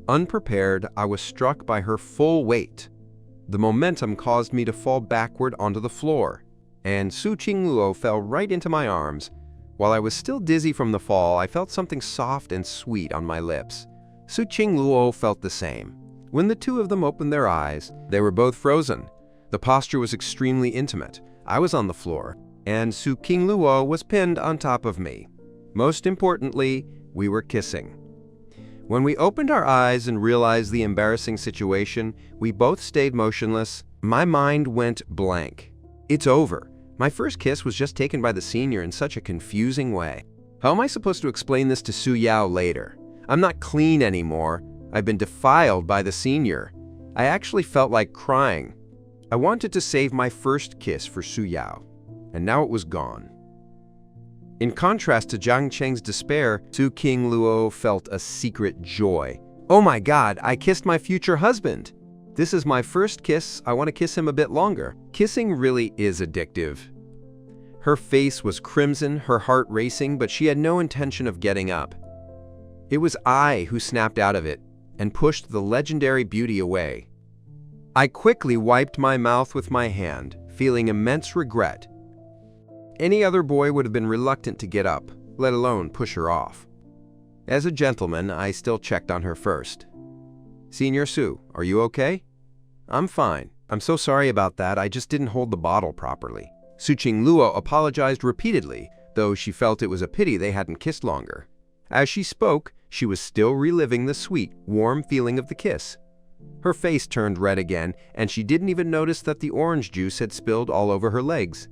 Unprepared, I was struck by her full weight. The momentum caused me to fall backward onto the floor, and Su Qingluo fell right into my arms. While I was still dizzy from the fall, I felt something soft and sweet on my lips. Su Qingluo felt the same. When the two of them opened their eyes, they were both frozen. The posture was extremely intimate. I was on the floor, and Su Qingluo was pinned on top of me. Most importantly, we were kissing. When we opened our eyes and realized the embarrassing situation, we both stayed motionless. My mind went blank. It's over. My first kiss was just taken by the senior in such a confusing way. How am I supposed to explain this to Su Yao later? I'm not clean anymore. I've been defiled by the senior. I actually felt like crying. I wanted to save my first kiss for Su Yao, and now it was gone. In contrast to Jiang Cheng's despair, Su Qingluo felt a secret joy. "Oh my God, I kissed my future husband! This is my first kiss. I want to kiss him a bit longer." Kissing really is addictive. Her face was crimson, her heart racing, but she had no intention of getting up. It was I who snapped out of it and pushed the legendary beauty away. I quickly wiped my mouth with my hand, feeling immense regret. Any other boy would have been reluctant to get up, let alone push her off. As a gentleman, I still checked on her first. "Senior Su, are you okay?" "I'm fine. I'm so sorry about that. I just didn't hold the bottle properly." Su Qingluo apologized repeatedly, though she felt it was a pity they hadn't kissed longer. As she spoke, she was still reliving the sweet, warm feeling of the kiss. Her face turned red again, and she didn't even notice that the orange juice had spilled all over her legs.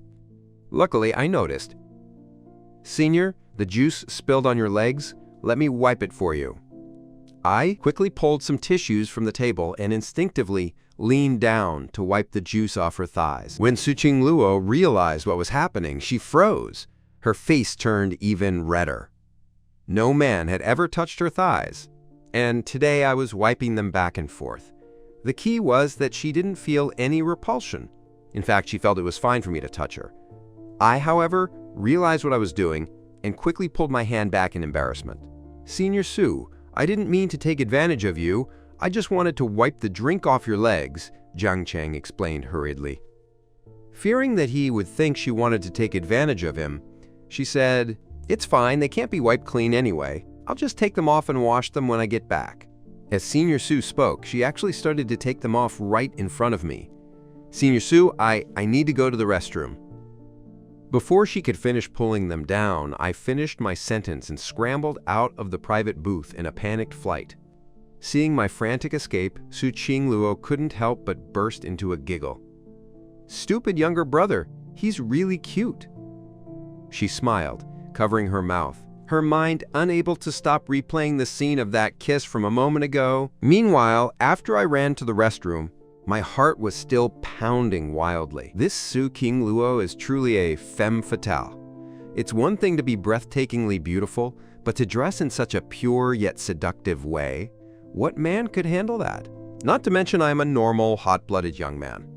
Luckily, I noticed. "Senior, the juice spilled on your legs. Let me wipe it for you." I quickly pulled some tissues from the table and instinctively leaned down to wipe the juice off her thighs. When Su Qingluo realized what was happening, she froze. Her face turned even redder. No man had ever touched her thighs, and today I was wiping them back and forth. The key was that she didn't feel any repulsion. In fact, she felt it was fine for me to touch her. I, however, realized what I was doing and quickly pulled my hand back in embarrassment. "Senior Su, I didn't mean to take advantage of you. I just wanted to wipe the drink off your legs," Jiang Cheng explained hurriedly. Fearing that he would think she wanted to take advantage of him, she said, "It's fine, they can't be wiped clean anyway. I'll just take them off and wash them when I get back." As Senior Su spoke, she actually started to take them off right in front of me. "Senior Su, I need to go to the restroom." Before she could finish pulling them down, I finished my sentence and scrambled out of the private booth in a panicked flight. Seeing my frantic escape, Su Qingluo couldn't help but burst into a giggle. "Stupid younger brother, he's really cute." She smiled, covering her mouth, her mind unable to stop replaying the scene of that kiss from a moment ago. Meanwhile, after I ran to the restroom, my heart was still pounding wildly. This Su Qingluo is truly a femme fatale. It's one thing to be breathtakingly beautiful, but to dress in such a pure yet seductive way, what man could handle that? Not to mention I am a normal, hot-blooded young man.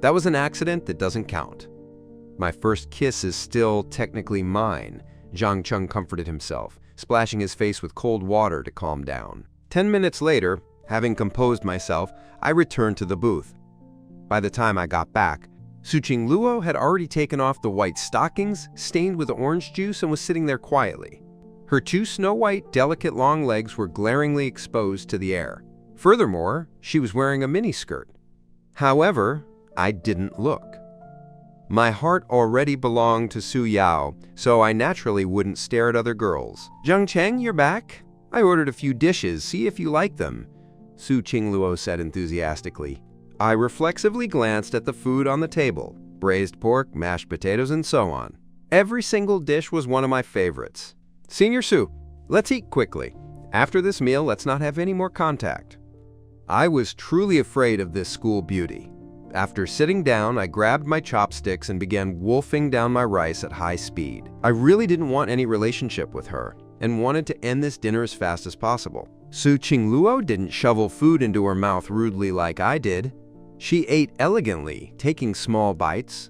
That was an accident that doesn't count. My first kiss is still technically mine, Jiang Cheng comforted himself, splashing his face with cold water to calm down. 10 minutes later, having composed myself, I returned to the booth. By the time I got back, Su Qingluo had already taken off the white stockings, stained with orange juice, and was sitting there quietly. Her two snow-white, delicate long legs were glaringly exposed to the air. Furthermore, she was wearing a miniskirt. However, I didn't look. My heart already belonged to Su Yao, so I naturally wouldn't stare at other girls. "Zheng Cheng, you're back? I ordered a few dishes, see if you like them," Su Qingluo said enthusiastically. I reflexively glanced at the food on the table, braised pork, mashed potatoes, and so on. Every single dish was one of my favorites. "Senior Su, let's eat quickly. After this meal, let's not have any more contact." I was truly afraid of this school beauty. After sitting down, I grabbed my chopsticks and began wolfing down my rice at high speed. I really didn't want any relationship with her and wanted to end this dinner as fast as possible. Su Qingluo didn't shovel food into her mouth rudely like I did. She ate elegantly, taking small bites.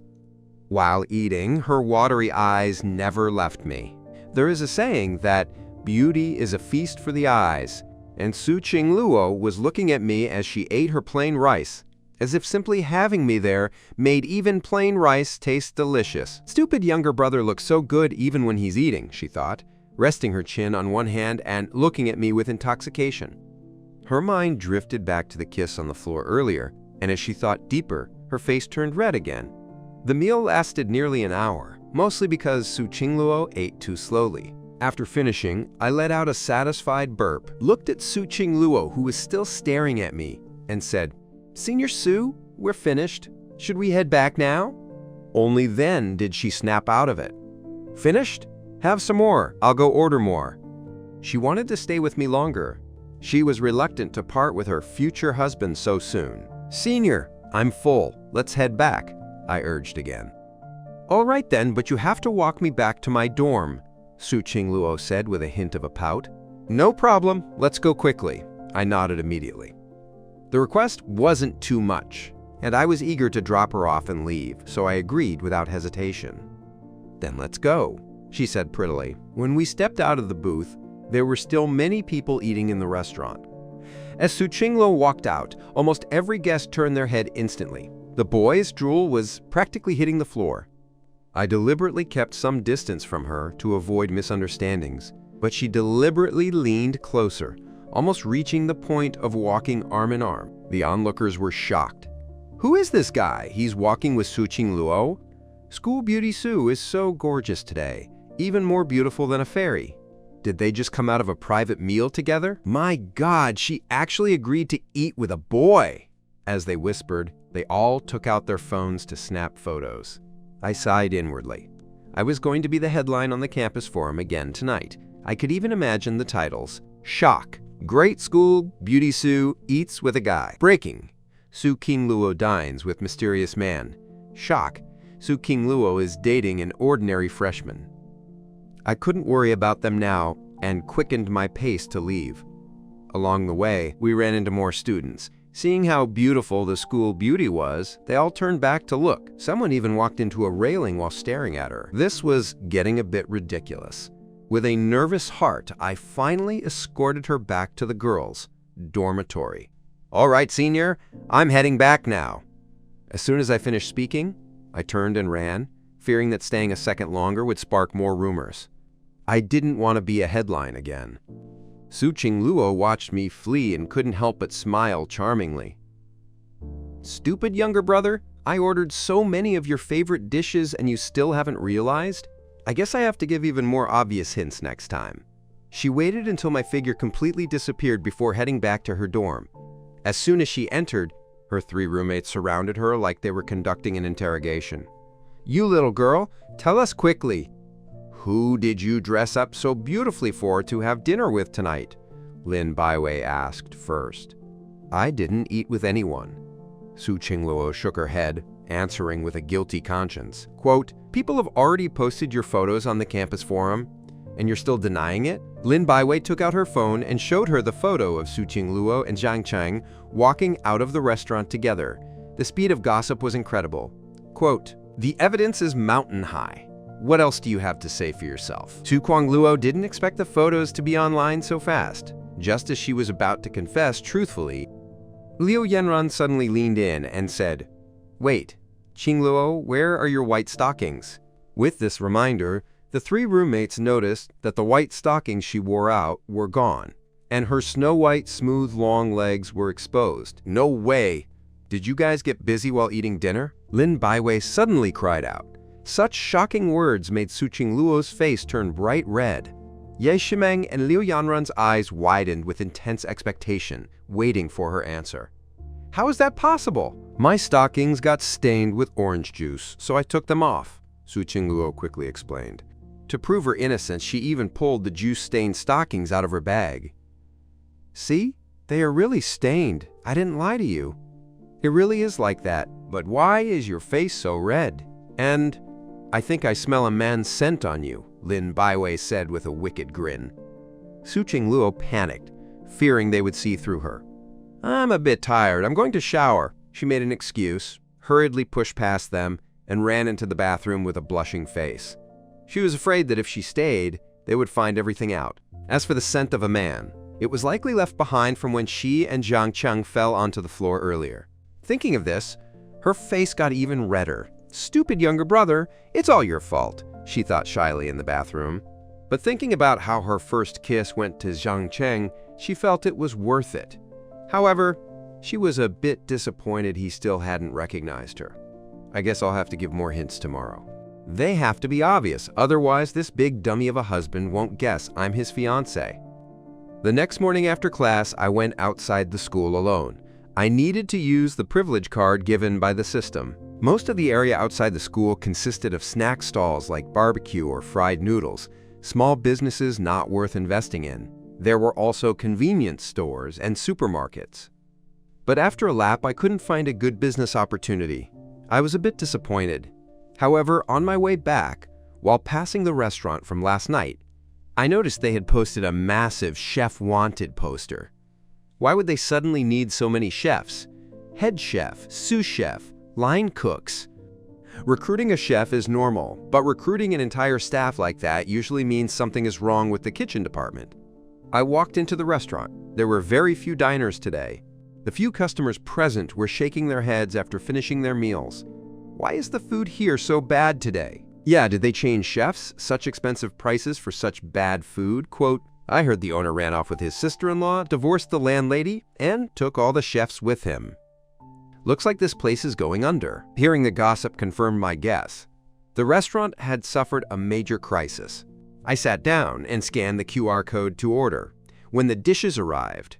While eating, her watery eyes never left me. There is a saying that beauty is a feast for the eyes, and Su Qingluo was looking at me as she ate her plain rice, as if simply having me there made even plain rice taste delicious. "Stupid younger brother looks so good even when he's eating," she thought, resting her chin on one hand and looking at me with intoxication. Her mind drifted back to the kiss on the floor earlier, and as she thought deeper, her face turned red again. The meal lasted nearly an hour, mostly because Su Qingluo ate too slowly. After finishing, I let out a satisfied burp, looked at Su Qingluo, who was still staring at me, and said, "Senior Su, we're finished. Should we head back now?" Only then did she snap out of it. "Finished? Have some more. I'll go order more." She wanted to stay with me longer. She was reluctant to part with her future husband so soon. "Senior, I'm full. Let's head back," I urged again. "All right then, but you have to walk me back to my dorm," Su Qingluo said with a hint of a pout. "No problem. Let's go quickly." I nodded immediately. The request wasn't too much, and I was eager to drop her off and leave, so I agreed without hesitation. "Then let's go," she said prettily. When we stepped out of the booth, there were still many people eating in the restaurant. As Su Qingluo walked out, almost every guest turned their head instantly. The boy's drool was practically hitting the floor. I deliberately kept some distance from her to avoid misunderstandings, but she deliberately leaned closer, almost reaching the point of walking arm in arm. The onlookers were shocked. "Who is this guy? He's walking with Su Qingluo? School Beauty Su is so gorgeous today, even more beautiful than a fairy. Did they just come out of a private meal together? My God, she actually agreed to eat with a boy!" As they whispered, they all took out their phones to snap photos. I sighed inwardly. I was going to be the headline on the campus forum again tonight. I could even imagine the titles: "Shock! Great School Beauty Su Eats with a Guy." "Breaking! Su Qingluo Dines with Mysterious Man." "Shock! Su Qingluo is dating an ordinary freshman." I couldn't worry about them now and quickened my pace to leave. Along the way, we ran into more students. Seeing how beautiful the school beauty was, they all turned back to look. Someone even walked into a railing while staring at her. This was getting a bit ridiculous. With a nervous heart, I finally escorted her back to the girls' dormitory. "All right, senior, I'm heading back now." As soon as I finished speaking, I turned and ran, fearing that staying a second longer would spark more rumors. I didn't want to be a headline again. Su Qingluo watched me flee and couldn't help but smile charmingly. "Stupid younger brother, I ordered so many of your favorite dishes and you still haven't realized? I guess I have to give even more obvious hints next time." She waited until my figure completely disappeared before heading back to her dorm. As soon as she entered, her 3 roommates surrounded her like they were conducting an interrogation. "You little girl, tell us quickly. Who did you dress up so beautifully for to have dinner with tonight?" Lin Baiwei asked first. "I didn't eat with anyone." Su Qingluo shook her head, answering with a guilty conscience. Quote, "People have already posted your photos on the campus forum, and you're still denying it?" Lin Baiwei took out her phone and showed her the photo of Su Qingluo and Zhang Cheng walking out of the restaurant together. The speed of gossip was incredible. Quote, "The evidence is mountain high. What else do you have to say for yourself?" Su Qingluo didn't expect the photos to be online so fast. Just as she was about to confess truthfully, Liu Yanran suddenly leaned in and said, "Wait, Qingluo, where are your white stockings?" With this reminder, the 3 roommates noticed that the white stockings she wore out were gone, and her snow-white, smooth, long legs were exposed. "No way! Did you guys get busy while eating dinner?" Lin Baiwei suddenly cried out. Such shocking words made Su Qingluo's face turn bright red. Ye Shimeng and Liu Yanran's eyes widened with intense expectation, waiting for her answer. How is that possible? My stockings got stained with orange juice, so I took them off, Su Qingluo quickly explained. To prove her innocence, she even pulled the juice-stained stockings out of her bag. See? They are really stained. I didn't lie to you. It really is like that, but why is your face so red? And I think I smell a man's scent on you, Lin Baiwei said with a wicked grin. Su Qingluo panicked, fearing they would see through her. I'm a bit tired. I'm going to shower. She made an excuse, hurriedly pushed past them, and ran into the bathroom with a blushing face. She was afraid that if she stayed, they would find everything out. As for the scent of a man, it was likely left behind from when she and Zhang Cheng fell onto the floor earlier. Thinking of this, her face got even redder. Stupid younger brother, it's all your fault, she thought shyly in the bathroom. But thinking about how her first kiss went to Zhang Cheng, she felt it was worth it. However, she was a bit disappointed he still hadn't recognized her. I guess I'll have to give more hints tomorrow. They have to be obvious, otherwise this big dummy of a husband won't guess I'm his fiancé. The next morning after class, I went outside the school alone. I needed to use the privilege card given by the system. Most of the area outside the school consisted of snack stalls like barbecue or fried noodles, small businesses not worth investing in. There were also convenience stores and supermarkets. But after a lap, I couldn't find a good business opportunity. I was a bit disappointed. However, on my way back, while passing the restaurant from last night, I noticed they had posted a massive Chef Wanted poster. Why would they suddenly need so many chefs? Head chef, sous chef, line cooks. Recruiting a chef is normal, but recruiting an entire staff like that usually means something is wrong with the kitchen department. I walked into the restaurant. There were very few diners today. The few customers present were shaking their heads after finishing their meals. Why is the food here so bad today? Yeah, did they change chefs? Such expensive prices for such bad food? Quote, I heard the owner ran off with his sister-in-law, divorced the landlady, and took all the chefs with him. Looks like this place is going under. Hearing the gossip confirmed my guess. The restaurant had suffered a major crisis. I sat down and scanned the QR code to order. When the dishes arrived,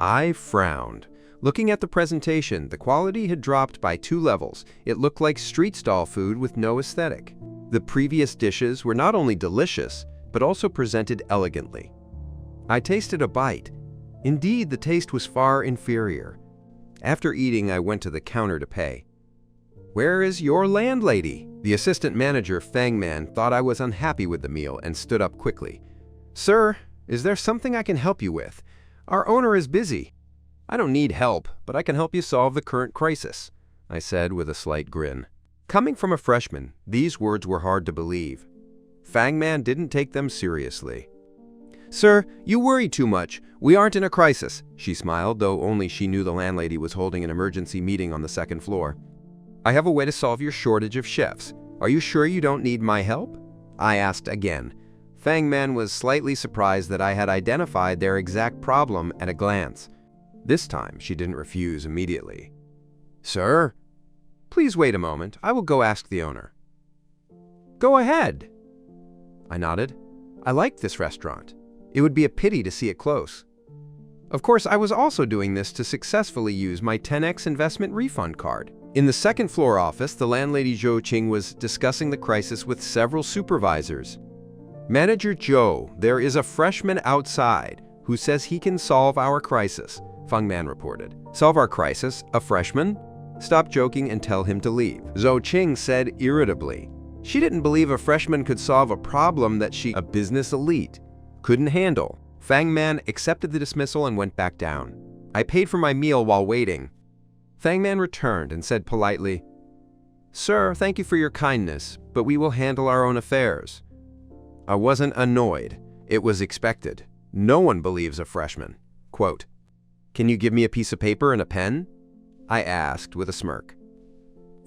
I frowned. Looking at the presentation, the quality had dropped by 2 levels. It looked like street stall food with no aesthetic. The previous dishes were not only delicious, but also presented elegantly. I tasted a bite. Indeed, the taste was far inferior. After eating, I went to the counter to pay. Where is your landlady? The assistant manager, Fang Man, thought I was unhappy with the meal and stood up quickly. Sir, is there something I can help you with? Our owner is busy. I don't need help, but I can help you solve the current crisis, I said with a slight grin. Coming from a freshman, these words were hard to believe. Fang Man didn't take them seriously. Sir, you worry too much. We aren't in a crisis, she smiled, though only she knew the landlady was holding an emergency meeting on the 2nd floor. I have a way to solve your shortage of chefs. Are you sure you don't need my help? I asked again. Fang Man was slightly surprised that I had identified their exact problem at a glance. This time, she didn't refuse immediately. Sir? Please wait a moment. I will go ask the owner. Go ahead. I nodded. I like this restaurant. It would be a pity to see it close. Of course, I was also doing this to successfully use my 10x investment refund card. In the 2nd floor office, the landlady Zhou Qing was discussing the crisis with several supervisors. Manager Zhou, there is a freshman outside who says he can solve our crisis, Feng Man reported. Solve our crisis? A freshman? Stop joking and tell him to leave, Zhou Qing said irritably. She didn't believe a freshman could solve a problem that she, a business elite, couldn't handle. Fang Man accepted the dismissal and went back down. I paid for my meal while waiting. Fang Man returned and said politely, Sir, thank you for your kindness, but we will handle our own affairs. I wasn't annoyed. It was expected. No one believes a freshman. Quote, Can you give me a piece of paper and a pen? I asked with a smirk.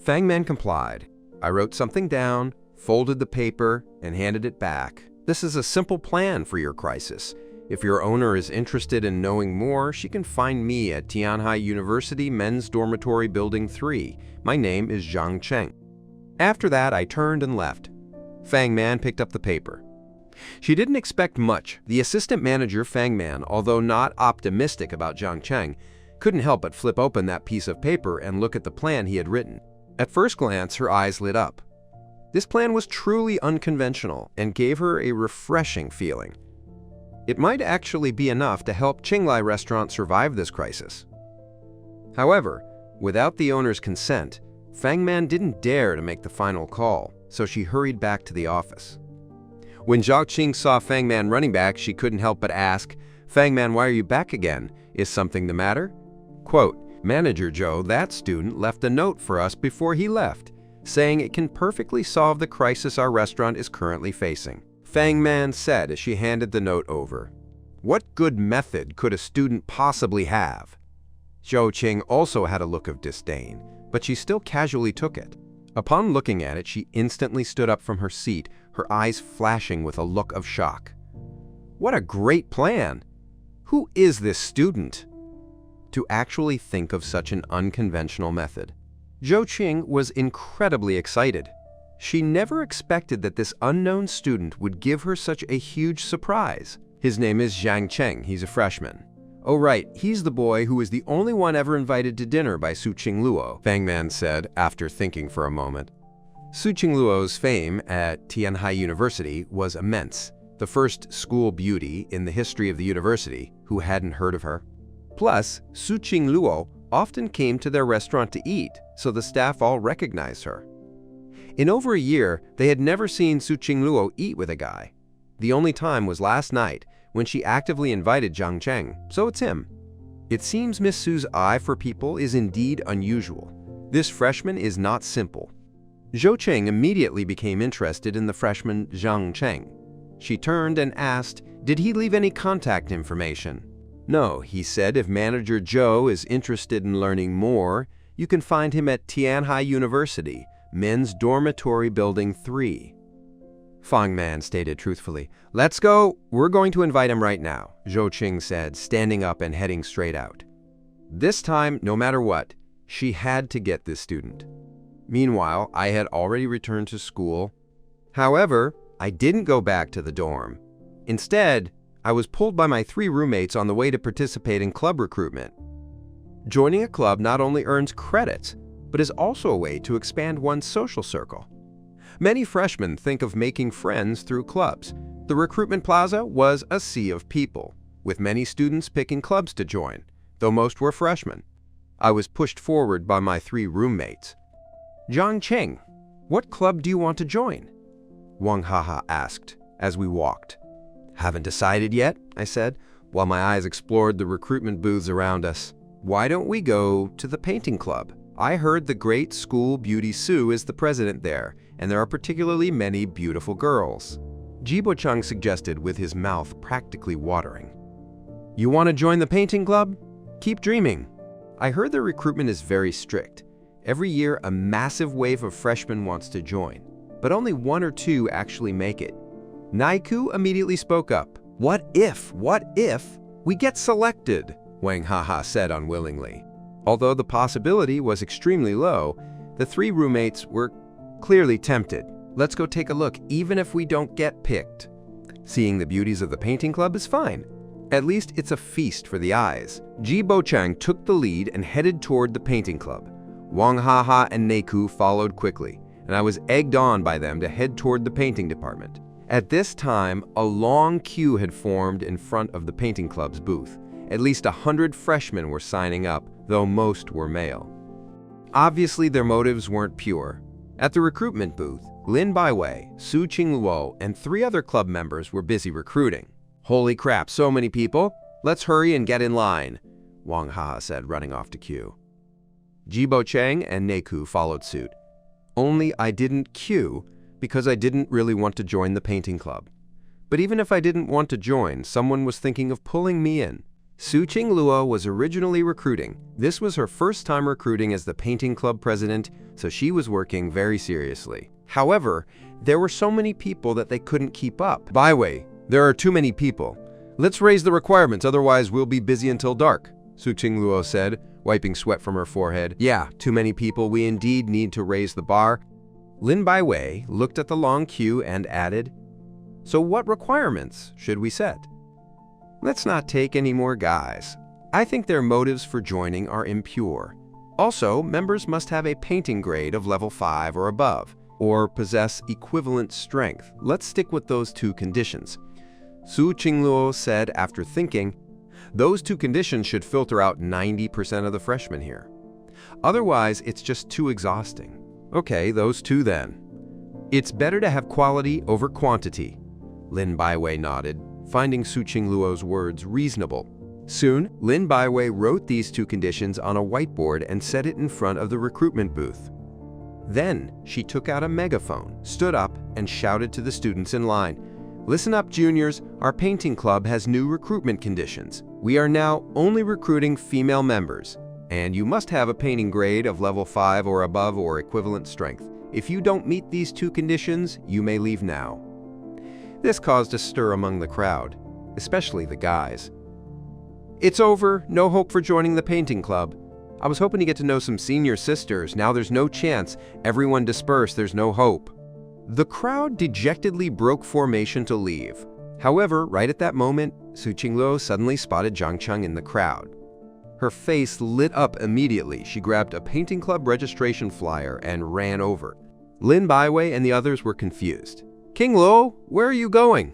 Fang Man complied. I wrote something down, folded the paper, and handed it back. This is a simple plan for your crisis. If your owner is interested in knowing more, she can find me at Tianhai University Men's Dormitory Building 3. My name is Zhang Cheng. After that, I turned and left. Fang Man picked up the paper. She didn't expect much. The assistant manager, Fang Man, although not optimistic about Zhang Cheng, couldn't help but flip open that piece of paper and look at the plan he had written. At first glance, her eyes lit up. This plan was truly unconventional and gave her a refreshing feeling. It might actually be enough to help Qinglai Restaurant survive this crisis. However, without the owner's consent, Fang Man didn't dare to make the final call, so she hurried back to the office. When Zhao Qing saw Fang Man running back, she couldn't help but ask, "Fang Man, why are you back again? Is something the matter?" Quote, "Manager Zhou, that student left a note for us before he left, saying it can perfectly solve the crisis our restaurant is currently facing," Fang Man said as she handed the note over. What good method could a student possibly have? Zhou Qing also had a look of disdain, but she still casually took it. Upon looking at it, she instantly stood up from her seat, her eyes flashing with a look of shock. What a great plan! Who is this student? To actually think of such an unconventional method. Zhou Qing was incredibly excited. She never expected that this unknown student would give her such a huge surprise. His name is Zhang Cheng. He's a freshman. Oh right, he's the boy who is the only one ever invited to dinner by Su Qingluo, Fang Man said after thinking for a moment. Su Qingluo's fame at Tianhai University was immense, the first school beauty in the history of the university. Who hadn't heard of her? Plus, Su Qingluo often came to their restaurant to eat, so the staff all recognized her. In over a year, they had never seen Su Qingluo eat with a guy. The only time was last night, when she actively invited Zhang Cheng, so it's him. It seems Miss Su's eye for people is indeed unusual. This freshman is not simple. Zhou Qing immediately became interested in the freshman Zhang Cheng. She turned and asked, did he leave any contact information? No, he said if Manager Zhou is interested in learning more, you can find him at Tianhai University, Men's Dormitory Building 3. Fang Man stated truthfully. Let's go. We're going to invite him right now, Zhou Qing said, standing up and heading straight out. This time, no matter what, she had to get this student. Meanwhile, I had already returned to school. However, I didn't go back to the dorm. Instead, I was pulled by my 3 roommates on the way to participate in club recruitment. Joining a club not only earns credits, but is also a way to expand one's social circle. Many freshmen think of making friends through clubs. The recruitment plaza was a sea of people, with many students picking clubs to join, though most were freshmen. I was pushed forward by my 3 roommates. Zhang Cheng, what club do you want to join? Wang Haha asked as we walked. Haven't decided yet, I said, while my eyes explored the recruitment booths around us. Why don't we go to the painting club? I heard the great school beauty Su is the president there, and there are particularly many beautiful girls. Jibo Chang suggested with his mouth practically watering. You want to join the painting club? Keep dreaming. I heard the recruitment is very strict. Every year, a massive wave of freshmen wants to join, but only 1 or 2 actually make it. Naiku immediately spoke up. What if we get selected? Wang Haha said unwillingly. Although the possibility was extremely low, the 3 roommates were clearly tempted. Let's go take a look, even if we don't get picked. Seeing the beauties of the painting club is fine. At least it's a feast for the eyes. Ji Bochang took the lead and headed toward the painting club. Wang Haha and Neiku followed quickly, and I was egged on by them to head toward the painting department. At this time, a long queue had formed in front of the painting club's booth. At least 100 freshmen were signing up, though most were male. Obviously, their motives weren't pure. At the recruitment booth, Lin Baiwei, Su Qingluo, and 3 other club members were busy recruiting. Holy crap, so many people! Let's hurry and get in line, Wang Ha said, running off to queue. Jibo Cheng and Neiku followed suit. Only I didn't queue because I didn't really want to join the painting club. But even if I didn't want to join, someone was thinking of pulling me in. Su Qingluo was originally recruiting. This was her first time recruiting as the painting club president, so she was working very seriously. However, there were so many people that they couldn't keep up. Baiwei, there are too many people. Let's raise the requirements, otherwise we'll be busy until dark, Su Qingluo said, wiping sweat from her forehead. Yeah, too many people, we indeed need to raise the bar. Lin Baiwei looked at the long queue and added, so what requirements should we set? Let's not take any more guys. I think their motives for joining are impure. Also, members must have a painting grade of level 5 or above, or possess equivalent strength. Let's stick with those two conditions. Su Qingluo said after thinking, those two conditions should filter out 90% of the freshmen here. Otherwise, it's just too exhausting. Okay, those two then. It's better to have quality over quantity. Lin Baiwei nodded, finding Su Qingluo's words reasonable. Soon, Lin Baiwei wrote these two conditions on a whiteboard and set it in front of the recruitment booth. Then, she took out a megaphone, stood up, and shouted to the students in line, listen up, juniors, our painting club has new recruitment conditions. We are now only recruiting female members, and you must have a painting grade of level 5 or above or equivalent strength. If you don't meet these two conditions, you may leave now. This caused a stir among the crowd, especially the guys. It's over, no hope for joining the painting club. I was hoping to get to know some senior sisters, now there's no chance. Everyone dispersed, there's no hope. The crowd dejectedly broke formation to leave. However, right at that moment, Su Qingluo suddenly spotted Zhang Cheng in the crowd. Her face lit up immediately. She grabbed a painting club registration flyer and ran over. Lin Baiwei and the others were confused. Qingluo, where are you going?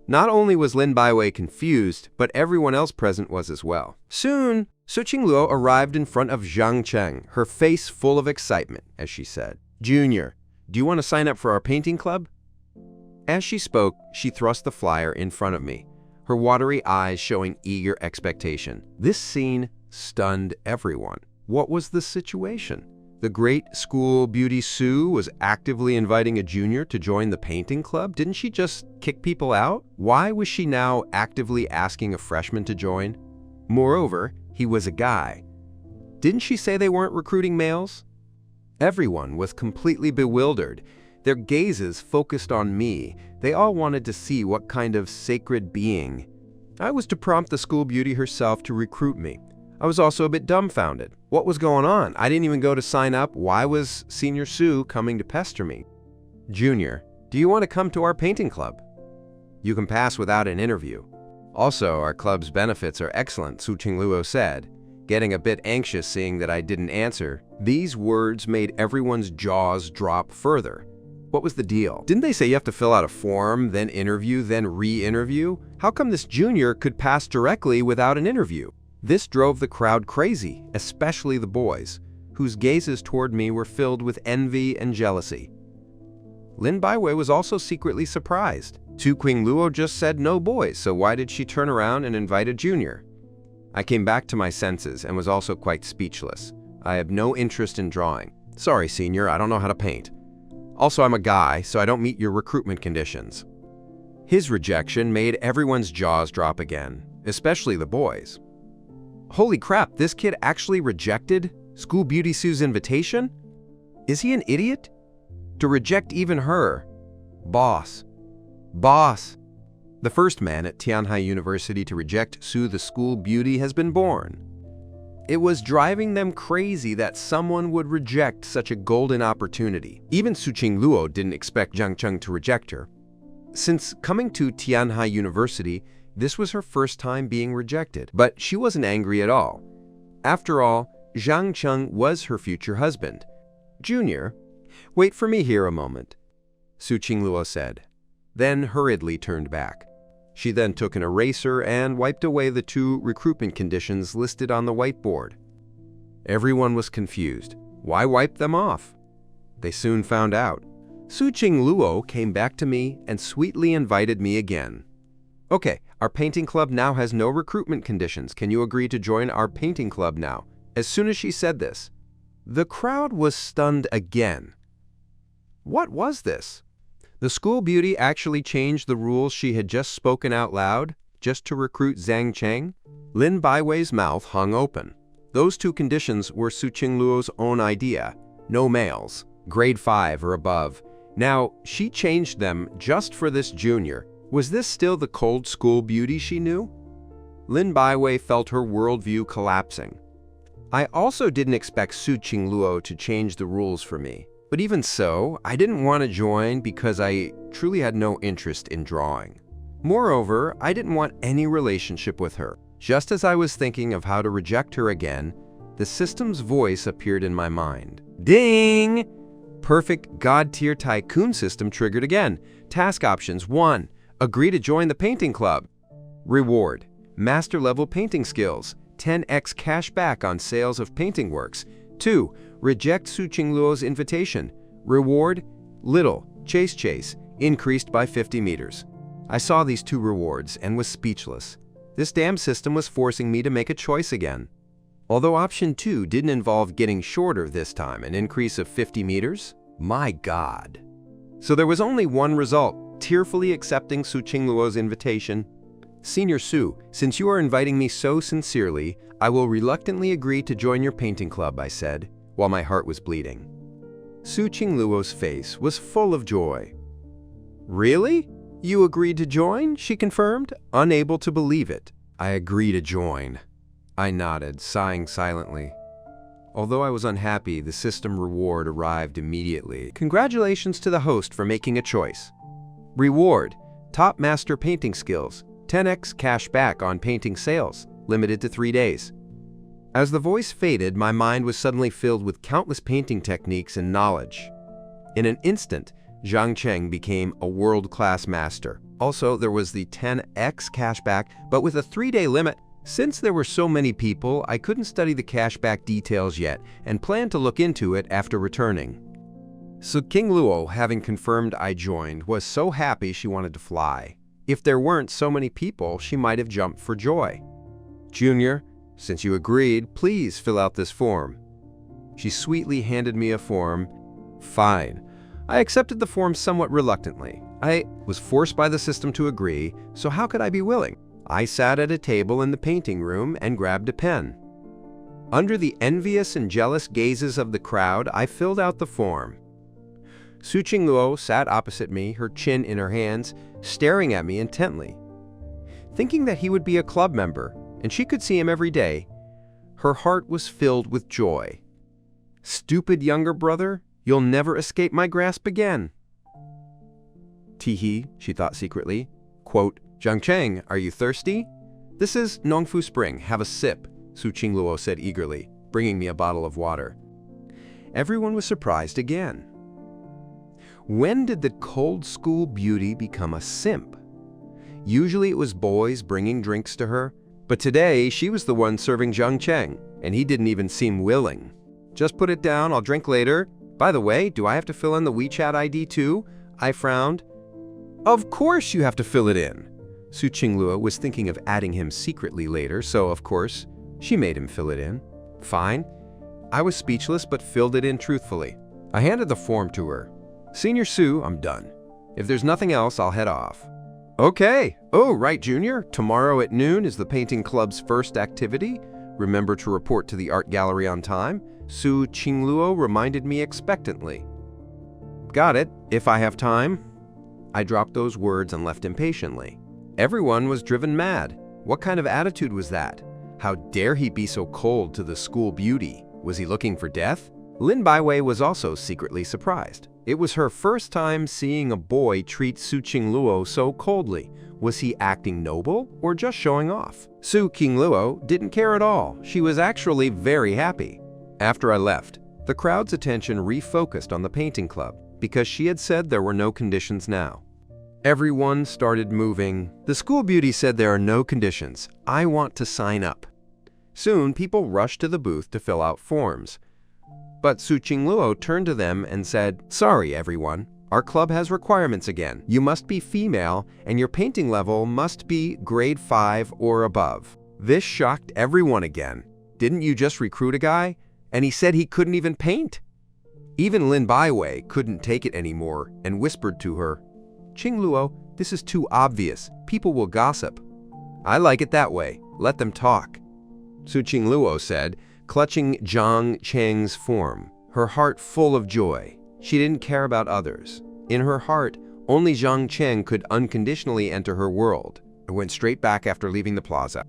Not only was Lin Baiwei confused, but everyone else present was as well. Soon, Su Qingluo arrived in front of Zhang Cheng, her face full of excitement, as she said, Junior, do you want to sign up for our painting club? As she spoke, she thrust the flyer in front of me, her watery eyes showing eager expectation. This scene stunned everyone. What was the situation? The great school beauty Sue was actively inviting a junior to join the painting club? Didn't she just kick people out? Why was she now actively asking a freshman to join? Moreover, he was a guy. Didn't she say they weren't recruiting males? Everyone was completely bewildered. Their gazes focused on me. They all wanted to see what kind of sacred being. I was to prompt the school beauty herself to recruit me. I was also a bit dumbfounded. What was going on? I didn't even go to sign up. Why was Senior Sue coming to pester me? Junior, do you want to come to our painting club? You can pass without an interview. Also, our club's benefits are excellent, Su Qingluo said, getting a bit anxious seeing that I didn't answer. These words made everyone's jaws drop further. What was the deal? Didn't they say you have to fill out a form, then interview, then re-interview? How come this junior could pass directly without an interview? This drove the crowd crazy, especially the boys, whose gazes toward me were filled with envy and jealousy. Lin Baiwei was also secretly surprised. Su Qingluo just said no boys, so why did she turn around and invite a junior? I came back to my senses and was also quite speechless. I have no interest in drawing. Sorry, senior, I don't know how to paint. Also, I'm a guy, so I don't meet your recruitment conditions. His rejection made everyone's jaws drop again, especially the boys. Holy crap, this kid actually rejected School Beauty Sue's invitation? Is he an idiot? To reject even her. Boss. Boss. The first man at Tianhai University to reject Sue the school beauty has been born. It was driving them crazy that someone would reject such a golden opportunity. Even Su Qingluo didn't expect Zhang Cheng to reject her. Since coming to Tianhai University, this was her first time being rejected, but she wasn't angry at all. After all, Zhang Cheng was her future husband. Junior, wait for me here a moment, Su Qingluo said, then hurriedly turned back. She then took an eraser and wiped away the two recruitment conditions listed on the whiteboard. Everyone was confused. Why wipe them off? They soon found out. Su Qingluo came back to me and sweetly invited me again. Okay, our painting club now has no recruitment conditions. Can you agree to join our painting club now? As soon as she said this, the crowd was stunned again. What was this? The school beauty actually changed the rules she had just spoken out loud, just to recruit Zhang Cheng? Lin Baiwei's mouth hung open. Those two conditions were Su Qingluo's own idea. No males, grade 5 or above. Now, she changed them just for this junior. Was this still the cold school beauty she knew? Lin Baiwei felt her worldview collapsing. I also didn't expect Su Qingluo to change the rules for me. But even so, I didn't want to join because I truly had no interest in drawing. Moreover, I didn't want any relationship with her. Just as I was thinking of how to reject her again, the system's voice appeared in my mind. Ding! Perfect God-tier tycoon system triggered again. Task options: 1. Agree to join the painting club. Reward: master-level painting skills, 10x cash back on sales of painting works. 2. Reject Su Qingluo's invitation. Reward: little, chase, increased by 50 meters. I saw these 2 rewards and was speechless. This damn system was forcing me to make a choice again. Although option 2 didn't involve getting shorter this time, an increase of 50 meters. My God. So there was only one result: tearfully accepting Su Qingluo's invitation. Senior Su, since you are inviting me so sincerely, I will reluctantly agree to join your painting club, I said, while my heart was bleeding. Su Qingluo's face was full of joy. Really? You agreed to join? She confirmed, unable to believe it. I agree to join. I nodded, sighing silently. Although I was unhappy, the system reward arrived immediately. Congratulations to the host for making a choice. Reward: top master painting skills, 10x cash back on painting sales, limited to 3 days. As the voice faded, my mind was suddenly filled with countless painting techniques and knowledge. In an instant, Zhang Cheng became a world-class master. Also, there was the 10x cashback, but with a 3-day limit. Since there were so many people, I couldn't study the cashback details yet and planned to look into it after returning. Su Qingluo, having confirmed I joined, was so happy she wanted to fly. If there weren't so many people, she might have jumped for joy. Junior, since you agreed, please fill out this form. She sweetly handed me a form. Fine. I accepted the form somewhat reluctantly. I was forced by the system to agree, so how could I be willing? I sat at a table in the painting room and grabbed a pen. Under the envious and jealous gazes of the crowd, I filled out the form. Su Qingluo sat opposite me, her chin in her hands, staring at me intently. Thinking that he would be a club member, and she could see him every day, her heart was filled with joy. Stupid younger brother, you'll never escape my grasp again. Teehee, she thought secretly. Quote, Zhang Cheng, are you thirsty? This is Nongfu Spring, have a sip, Su Qingluo said eagerly, bringing me a bottle of water. Everyone was surprised again. When did the cold school beauty become a simp? Usually it was boys bringing drinks to her, but today she was the one serving Zhang Cheng, and he didn't even seem willing. Just put it down, I'll drink later. By the way, do I have to fill in the WeChat ID too? I frowned. Of course you have to fill it in. Su Qingluo was thinking of adding him secretly later, so of course, she made him fill it in. Fine. I was speechless but filled it in truthfully. I handed the form to her. Senior Su, I'm done. If there's nothing else, I'll head off. Okay. Oh, right, Junior. Tomorrow at noon is the painting club's first activity. Remember to report to the art gallery on time. Su Qingluo reminded me expectantly. Got it, if I have time. I dropped those words and left impatiently. Everyone was driven mad. What kind of attitude was that? How dare he be so cold to the school beauty? Was he looking for death? Lin Baiwei was also secretly surprised. It was her first time seeing a boy treat Su Qingluo so coldly. Was he acting noble or just showing off? Su Qingluo didn't care at all. She was actually very happy. After I left, the crowd's attention refocused on the painting club because she had said there were no conditions now. Everyone started moving. The school beauty said there are no conditions. I want to sign up. Soon, people rushed to the booth to fill out forms. But Su Qingluo turned to them and said, Sorry, everyone. Our club has requirements again. You must be female, and your painting level must be grade 5 or above. This shocked everyone again. Didn't you just recruit a guy? And he said he couldn't even paint? Even Lin Baiwei couldn't take it anymore and whispered to her, Qingluo, this is too obvious. People will gossip. I like it that way. Let them talk. Su Qingluo said, clutching Zhang Cheng's form, her heart full of joy. She didn't care about others. In her heart, Only Zhang Cheng could unconditionally enter her world. I went straight back after leaving the plaza.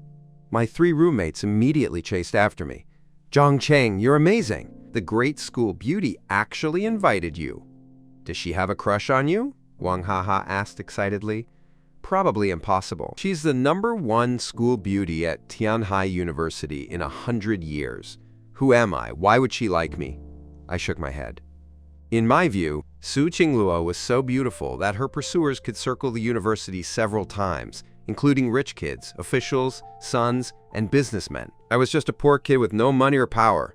My 3 roommates immediately chased after me. "Zhang Cheng, you're amazing. The great school beauty actually invited you." "Does she have a crush on you?" Wang Haha asked excitedly. "Probably impossible. She's the #1 school beauty at Tianhai University in 100 years. Who am I? Why would she like me?" I shook my head. In my view, Su Qingluo was so beautiful that her pursuers could circle the university several times, including rich kids, officials, sons, and businessmen. I was just a poor kid with no money or power.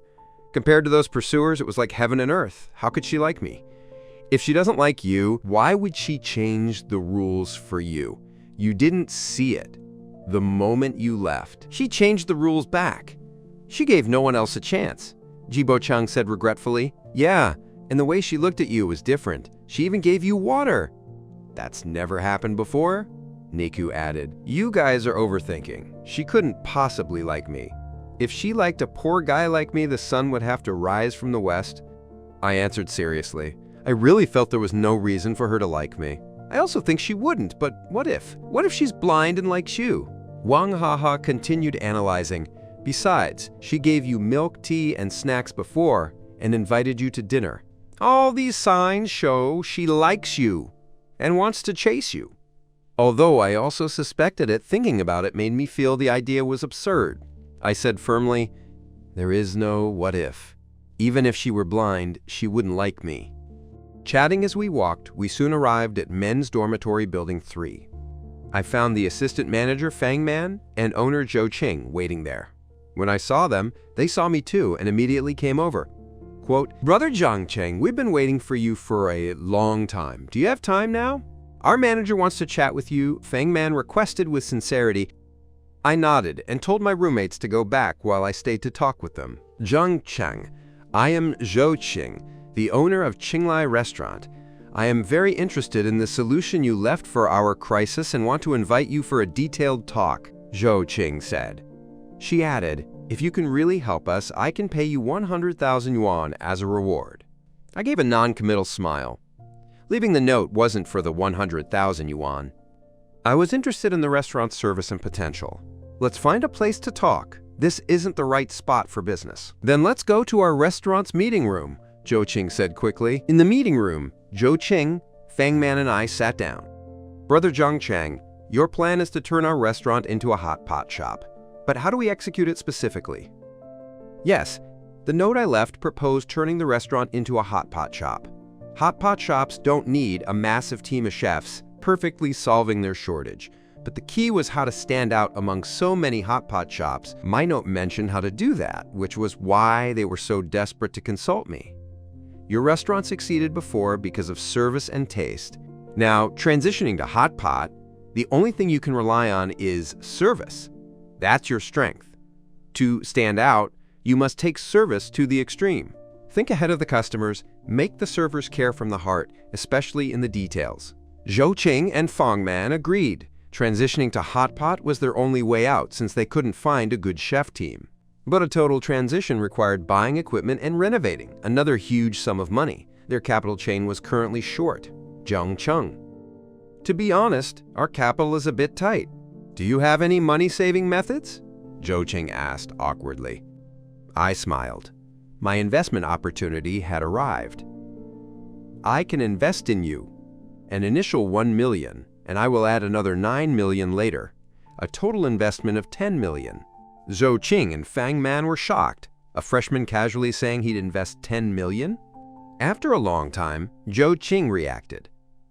Compared to those pursuers, it was like heaven and earth. How could she like me? If she doesn't like you, why would she change the rules for you? You didn't see it. The moment you left, she changed the rules back. She gave no one else a chance. Jibo Chang said regretfully. "Yeah, and the way she looked at you was different. She even gave you water." "That's never happened before," Niku added. "You guys are overthinking. She couldn't possibly like me. If she liked a poor guy like me, the sun would have to rise from the west." I answered seriously. I really felt there was no reason for her to like me. I also think she wouldn't, but what if? What if she's blind and likes you? Wang Haha continued analyzing. "Besides, she gave you milk, tea, and snacks before and invited you to dinner. All these signs show she likes you and wants to chase you." Although I also suspected it, thinking about it made me feel the idea was absurd. I said firmly, "There is no what if. Even if she were blind, she wouldn't like me." Chatting as we walked, we soon arrived at Men's Dormitory Building 3. I found the assistant manager Fang Man and owner Zhou Qing waiting there. When I saw them, they saw me too and immediately came over. Quote, "Brother Zhang Cheng, we've been waiting for you for a long time. Do you have time now? Our manager wants to chat with you," Fang Man requested with sincerity. I nodded and told my roommates to go back while I stayed to talk with them. "Zhang Cheng, I am Zhou Qing, the owner of Qinglai Restaurant. I am very interested in the solution you left for our crisis and want to invite you for a detailed talk," Zhou Qing said. She added, "If you can really help us, I can pay you 100,000 yuan as a reward." I gave a non-committal smile. Leaving the note wasn't for the 100,000 yuan. I was interested in the restaurant's service and potential. "Let's find a place to talk. This isn't the right spot for business." "Then let's go to our restaurant's meeting room," Zhou Qing said quickly. In the meeting room, Zhou Qing, Fang Man, and I sat down. "Brother Zhang Cheng, your plan is to turn our restaurant into a hot pot shop. But how do we execute it specifically?" "Yes, the note I left proposed turning the restaurant into a hot pot shop. Hot pot shops don't need a massive team of chefs perfectly solving their shortage. But the key was how to stand out among so many hot pot shops. My note mentioned how to do that, which was why they were so desperate to consult me. Your restaurant succeeded before because of service and taste. Now, transitioning to hot pot, the only thing you can rely on is service. That's your strength. To stand out, you must take service to the extreme. Think ahead of the customers, make the servers care from the heart, especially in the details." Zhou Qing and Fang Man agreed. Transitioning to hot pot was their only way out since they couldn't find a good chef team. But a total transition required buying equipment and renovating, another huge sum of money. Their capital chain was currently short. Zhang Cheng. "To be honest, our capital is a bit tight. Do you have any money-saving methods?" Zhou Qing asked awkwardly. I smiled. My investment opportunity had arrived. "I can invest in you. An initial 1 million, and I will add another 9 million later. A total investment of 10 million. Zhou Qing and Fang Man were shocked, a freshman casually saying he'd invest 10 million? After a long time, Zhou Qing reacted.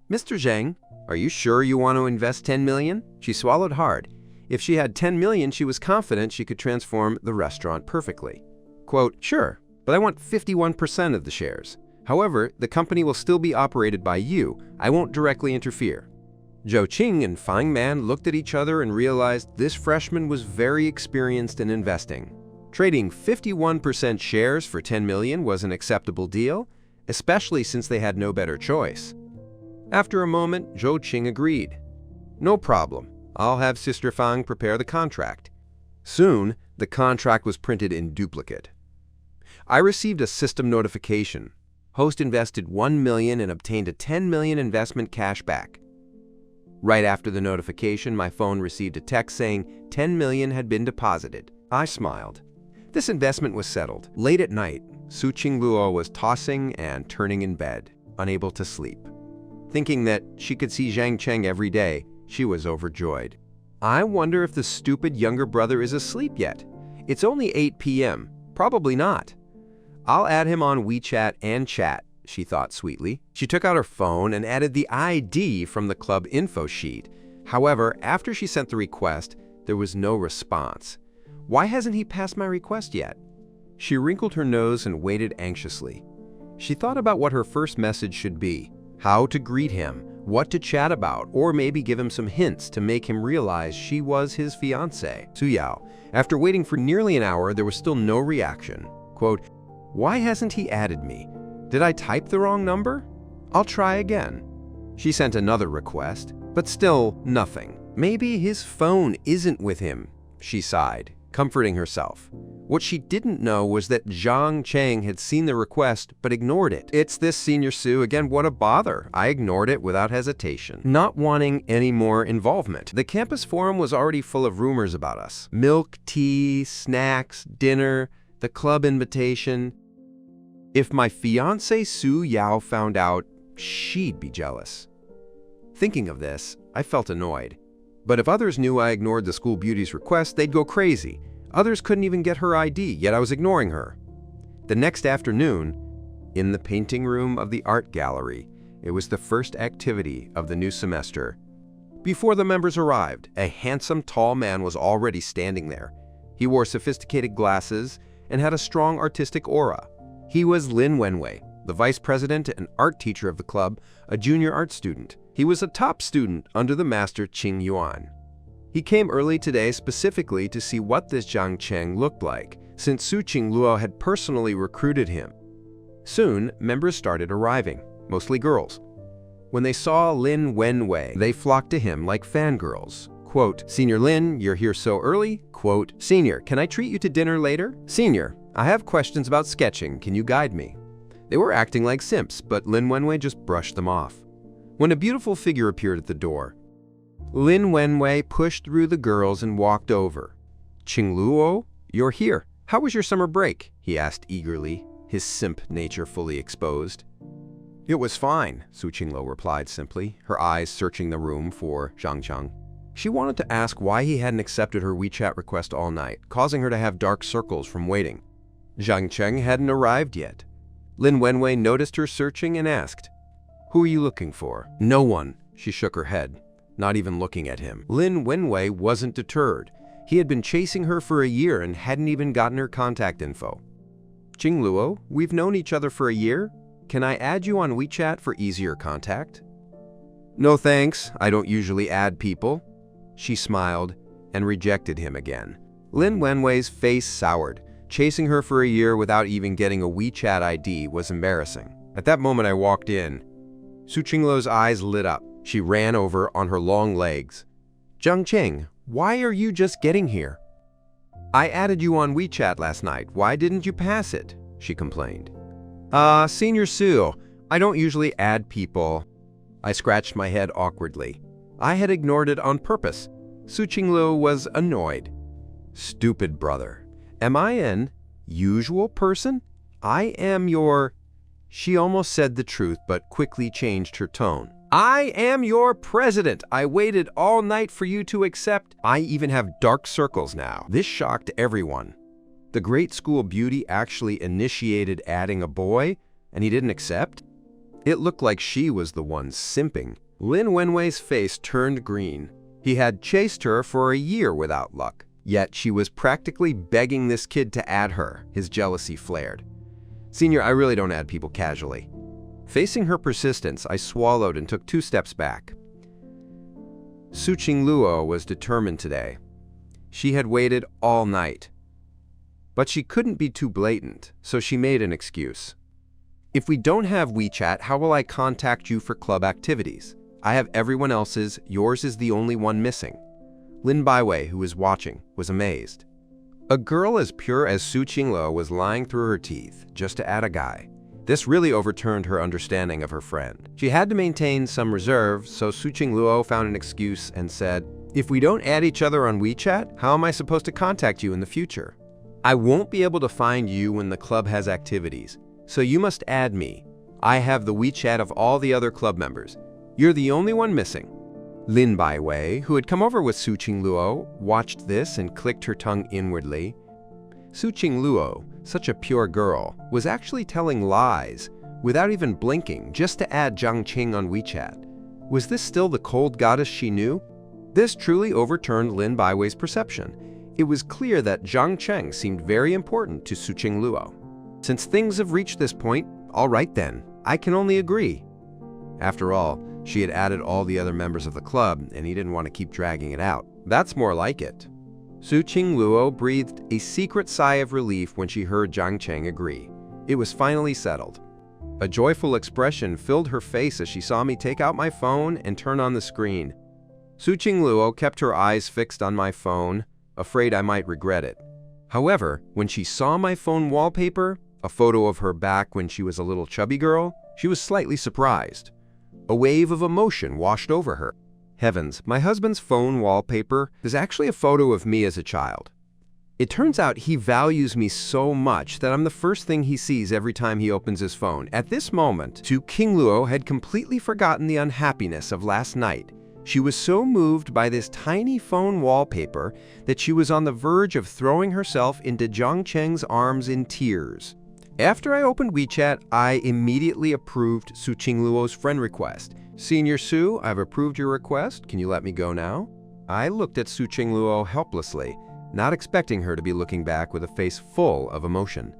"Mr. Zhang, are you sure you want to invest 10 million? She swallowed hard. If she had 10 million, she was confident she could transform the restaurant perfectly. Quote, "Sure, but I want 51% of the shares. However, the company will still be operated by you. I won't directly interfere." Zhou Qing and Fang Man looked at each other and realized this freshman was very experienced in investing. Trading 51% shares for 10 million was an acceptable deal, especially since they had no better choice. After a moment, Zhou Qing agreed. "No problem. I'll have Sister Fang prepare the contract." Soon, the contract was printed in duplicate. I received a system notification. Host invested $1 million and obtained a $10 million investment cash back. Right after the notification, my phone received a text saying $10 million had been deposited. I smiled. This investment was settled. Late at night, Su Qingluo was tossing and turning in bed, unable to sleep. Thinking that she could see Zhang Cheng every day, she was overjoyed. I wonder if the stupid younger brother is asleep yet. It's only 8 p.m. Probably not. I'll add him on WeChat and chat, she thought sweetly. She took out her phone and added the ID from the club info sheet. However, after she sent the request, there was no response. Why hasn't he passed my request yet? She wrinkled her nose and waited anxiously. She thought about what her first message should be, how to greet him, what to chat about, or maybe give him some hints to make him realize she was his fiancée. Su Yao. After waiting for nearly an hour, there was still no reaction. Quote, "Why hasn't he added me? Did I type the wrong number? I'll try again." She sent another request, but still nothing. Maybe his phone isn't with him, she sighed, comforting herself. What she didn't know was that Zhang Cheng had seen the request but ignored it. It's this Senior Su again, what a bother. I ignored it without hesitation, not wanting any more involvement. The campus forum was already full of rumors about us. Milk, tea, snacks, dinner, the club invitation. If my fiancée Su Yao found out, she'd be jealous. Thinking of this, I felt annoyed. But if others knew I ignored the school beauty's request, they'd go crazy. Others couldn't even get her ID, yet I was ignoring her. The next afternoon, in the painting room of the art gallery, it was the first activity of the new semester. Before the members arrived, a handsome, tall man was already standing there. He wore sophisticated glasses and had a strong artistic aura. He was Lin Wenwei, the vice president and art teacher of the club, a junior art student. He was a top student under the master Qing Yuan. He came early today specifically to see what this Zhang Cheng looked like, since Su Qingluo had personally recruited him. Soon, members started arriving, mostly girls. When they saw Lin Wenwei, they flocked to him like fangirls. Quote, "Senior Lin, you're here so early." Quote, "Senior, can I treat you to dinner later?" "Senior, I have questions about sketching. Can you guide me?" They were acting like simps, but Lin Wenwei just brushed them off. When a beautiful figure appeared at the door, Lin Wenwei pushed through the girls and walked over. "Qingluo, you're here. How was your summer break?" he asked eagerly, his simp nature fully exposed. "It was fine," Su Qingluo replied simply, her eyes searching the room for Zhang Cheng. She wanted to ask why he hadn't accepted her WeChat request all night, causing her to have dark circles from waiting. Zhang Cheng hadn't arrived yet. Lin Wenwei noticed her searching and asked, "Who are you looking for?" "No one," she shook her head, not even looking at him. Lin Wenwei wasn't deterred. He had been chasing her for a year and hadn't even gotten her contact info. "Qingluo, we've known each other for a year. Can I add you on WeChat for easier contact?" "No thanks, I don't usually add people." She smiled and rejected him again. Lin Wenwei's face soured. Chasing her for a year without even getting a WeChat ID was embarrassing. At that moment I walked in. Su Qingluo's eyes lit up. She ran over on her long legs. "Zhang Cheng, why are you just getting here?" "I added you on WeChat last night. Why didn't you pass it?" she complained. Senior Su, I don't usually add people." I scratched my head awkwardly. I had ignored it on purpose. Su Qingluo was annoyed. "Stupid brother. Am I an usual person? I am your..." She almost said the truth, but quickly changed her tone. "I am your president. I waited all night for you to accept." I even have dark circles now. This shocked everyone. The great school beauty actually initiated adding a boy, and he didn't accept? It looked like she was the one simping. Lin Wenwei's face turned green. He had chased her for a year without luck. Yet she was practically begging this kid to add her. His jealousy flared. "Senior, I really don't add people casually." Facing her persistence, I swallowed and took 2 steps back. Su Qingluo was determined today. She had waited all night. But she couldn't be too blatant, so she made an excuse. "If we don't have WeChat, how will I contact you for club activities? I have everyone else's, yours is the only one missing." Lin Baiwei, who was watching, was amazed. A girl as pure as Su Qingluo was lying through her teeth just to add a guy. This really overturned her understanding of her friend. She had to maintain some reserve, so Suqing Luo found an excuse and said, "If we don't add each other on WeChat, how am I supposed to contact you in the future? I won't be able to find you when the club has activities, so you must add me. I have the WeChat of all the other club members. You're the only one missing." Lin Baiwei, who had come over with Suqing Luo, watched this and clicked her tongue inwardly. Suqing Luo, such a pure girl, was actually telling lies, without even blinking, just to add Zhang Qing on WeChat. Was this still the cold goddess she knew? This truly overturned Lin Baiwei's perception. It was clear that Zhang Cheng seemed very important to Suqing Luo. Since things have reached this point, all right then, I can only agree. After all, she had added all the other members of the club, and he didn't want to keep dragging it out. That's more like it. Suqing Luo breathed a secret sigh of relief when she heard Zhang Cheng agree. It was finally settled. A joyful expression filled her face as she saw me take out my phone and turn on the screen. Suqing Luo kept her eyes fixed on my phone, afraid I might regret it. However, when she saw my phone wallpaper, a photo of her back when she was a little chubby girl, she was slightly surprised. A wave of emotion washed over her. Heavens, my husband's phone wallpaper is actually a photo of me as a child. It turns out he values me so much that I'm the first thing he sees every time he opens his phone. At this moment, Suqing Luo had completely forgotten the unhappiness of last night. She was so moved by this tiny phone wallpaper that she was on the verge of throwing herself into Zhang Cheng's arms in tears. After I opened WeChat, I immediately approved Suqing Luo's friend request. "Senior Su, I've approved your request. Can you let me go now?" I looked at Suqing Luo helplessly, not expecting her to be looking back with a face full of emotion.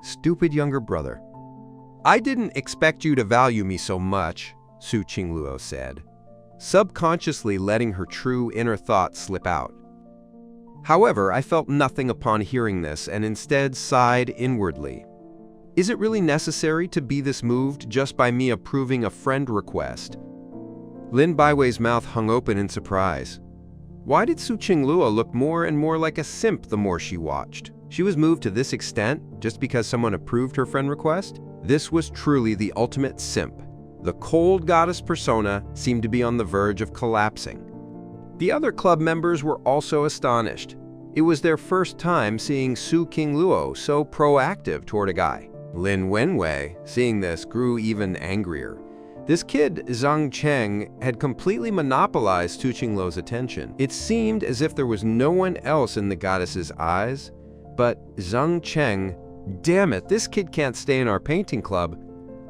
Stupid younger brother. "I didn't expect you to value me so much," Suqing Luo said, subconsciously letting her true inner thoughts slip out. However, I felt nothing upon hearing this and instead sighed inwardly. Is it really necessary to be this moved just by me approving a friend request? Lin Baiwei's mouth hung open in surprise. Why did Suqing Luo look more and more like a simp the more she watched? She was moved to this extent just because someone approved her friend request? This was truly the ultimate simp. The cold goddess persona seemed to be on the verge of collapsing. The other club members were also astonished. It was their first time seeing Suqing Luo so proactive toward a guy. Lin Wenwei, seeing this, grew even angrier. This kid, Zhang Cheng, had completely monopolized Suqing Luo's attention. It seemed as if there was no one else in the goddess's eyes, but Zhang Cheng. Damn it, this kid can't stay in our painting club.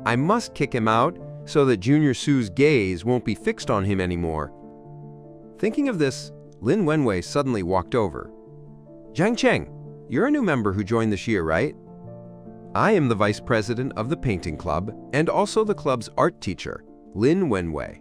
I must kick him out so that Junior Su's gaze won't be fixed on him anymore. Thinking of this, Lin Wenwei suddenly walked over. "Zhang Cheng, you're a new member who joined this year, right? I am the vice president of the painting club and also the club's art teacher, Lin Wenwei.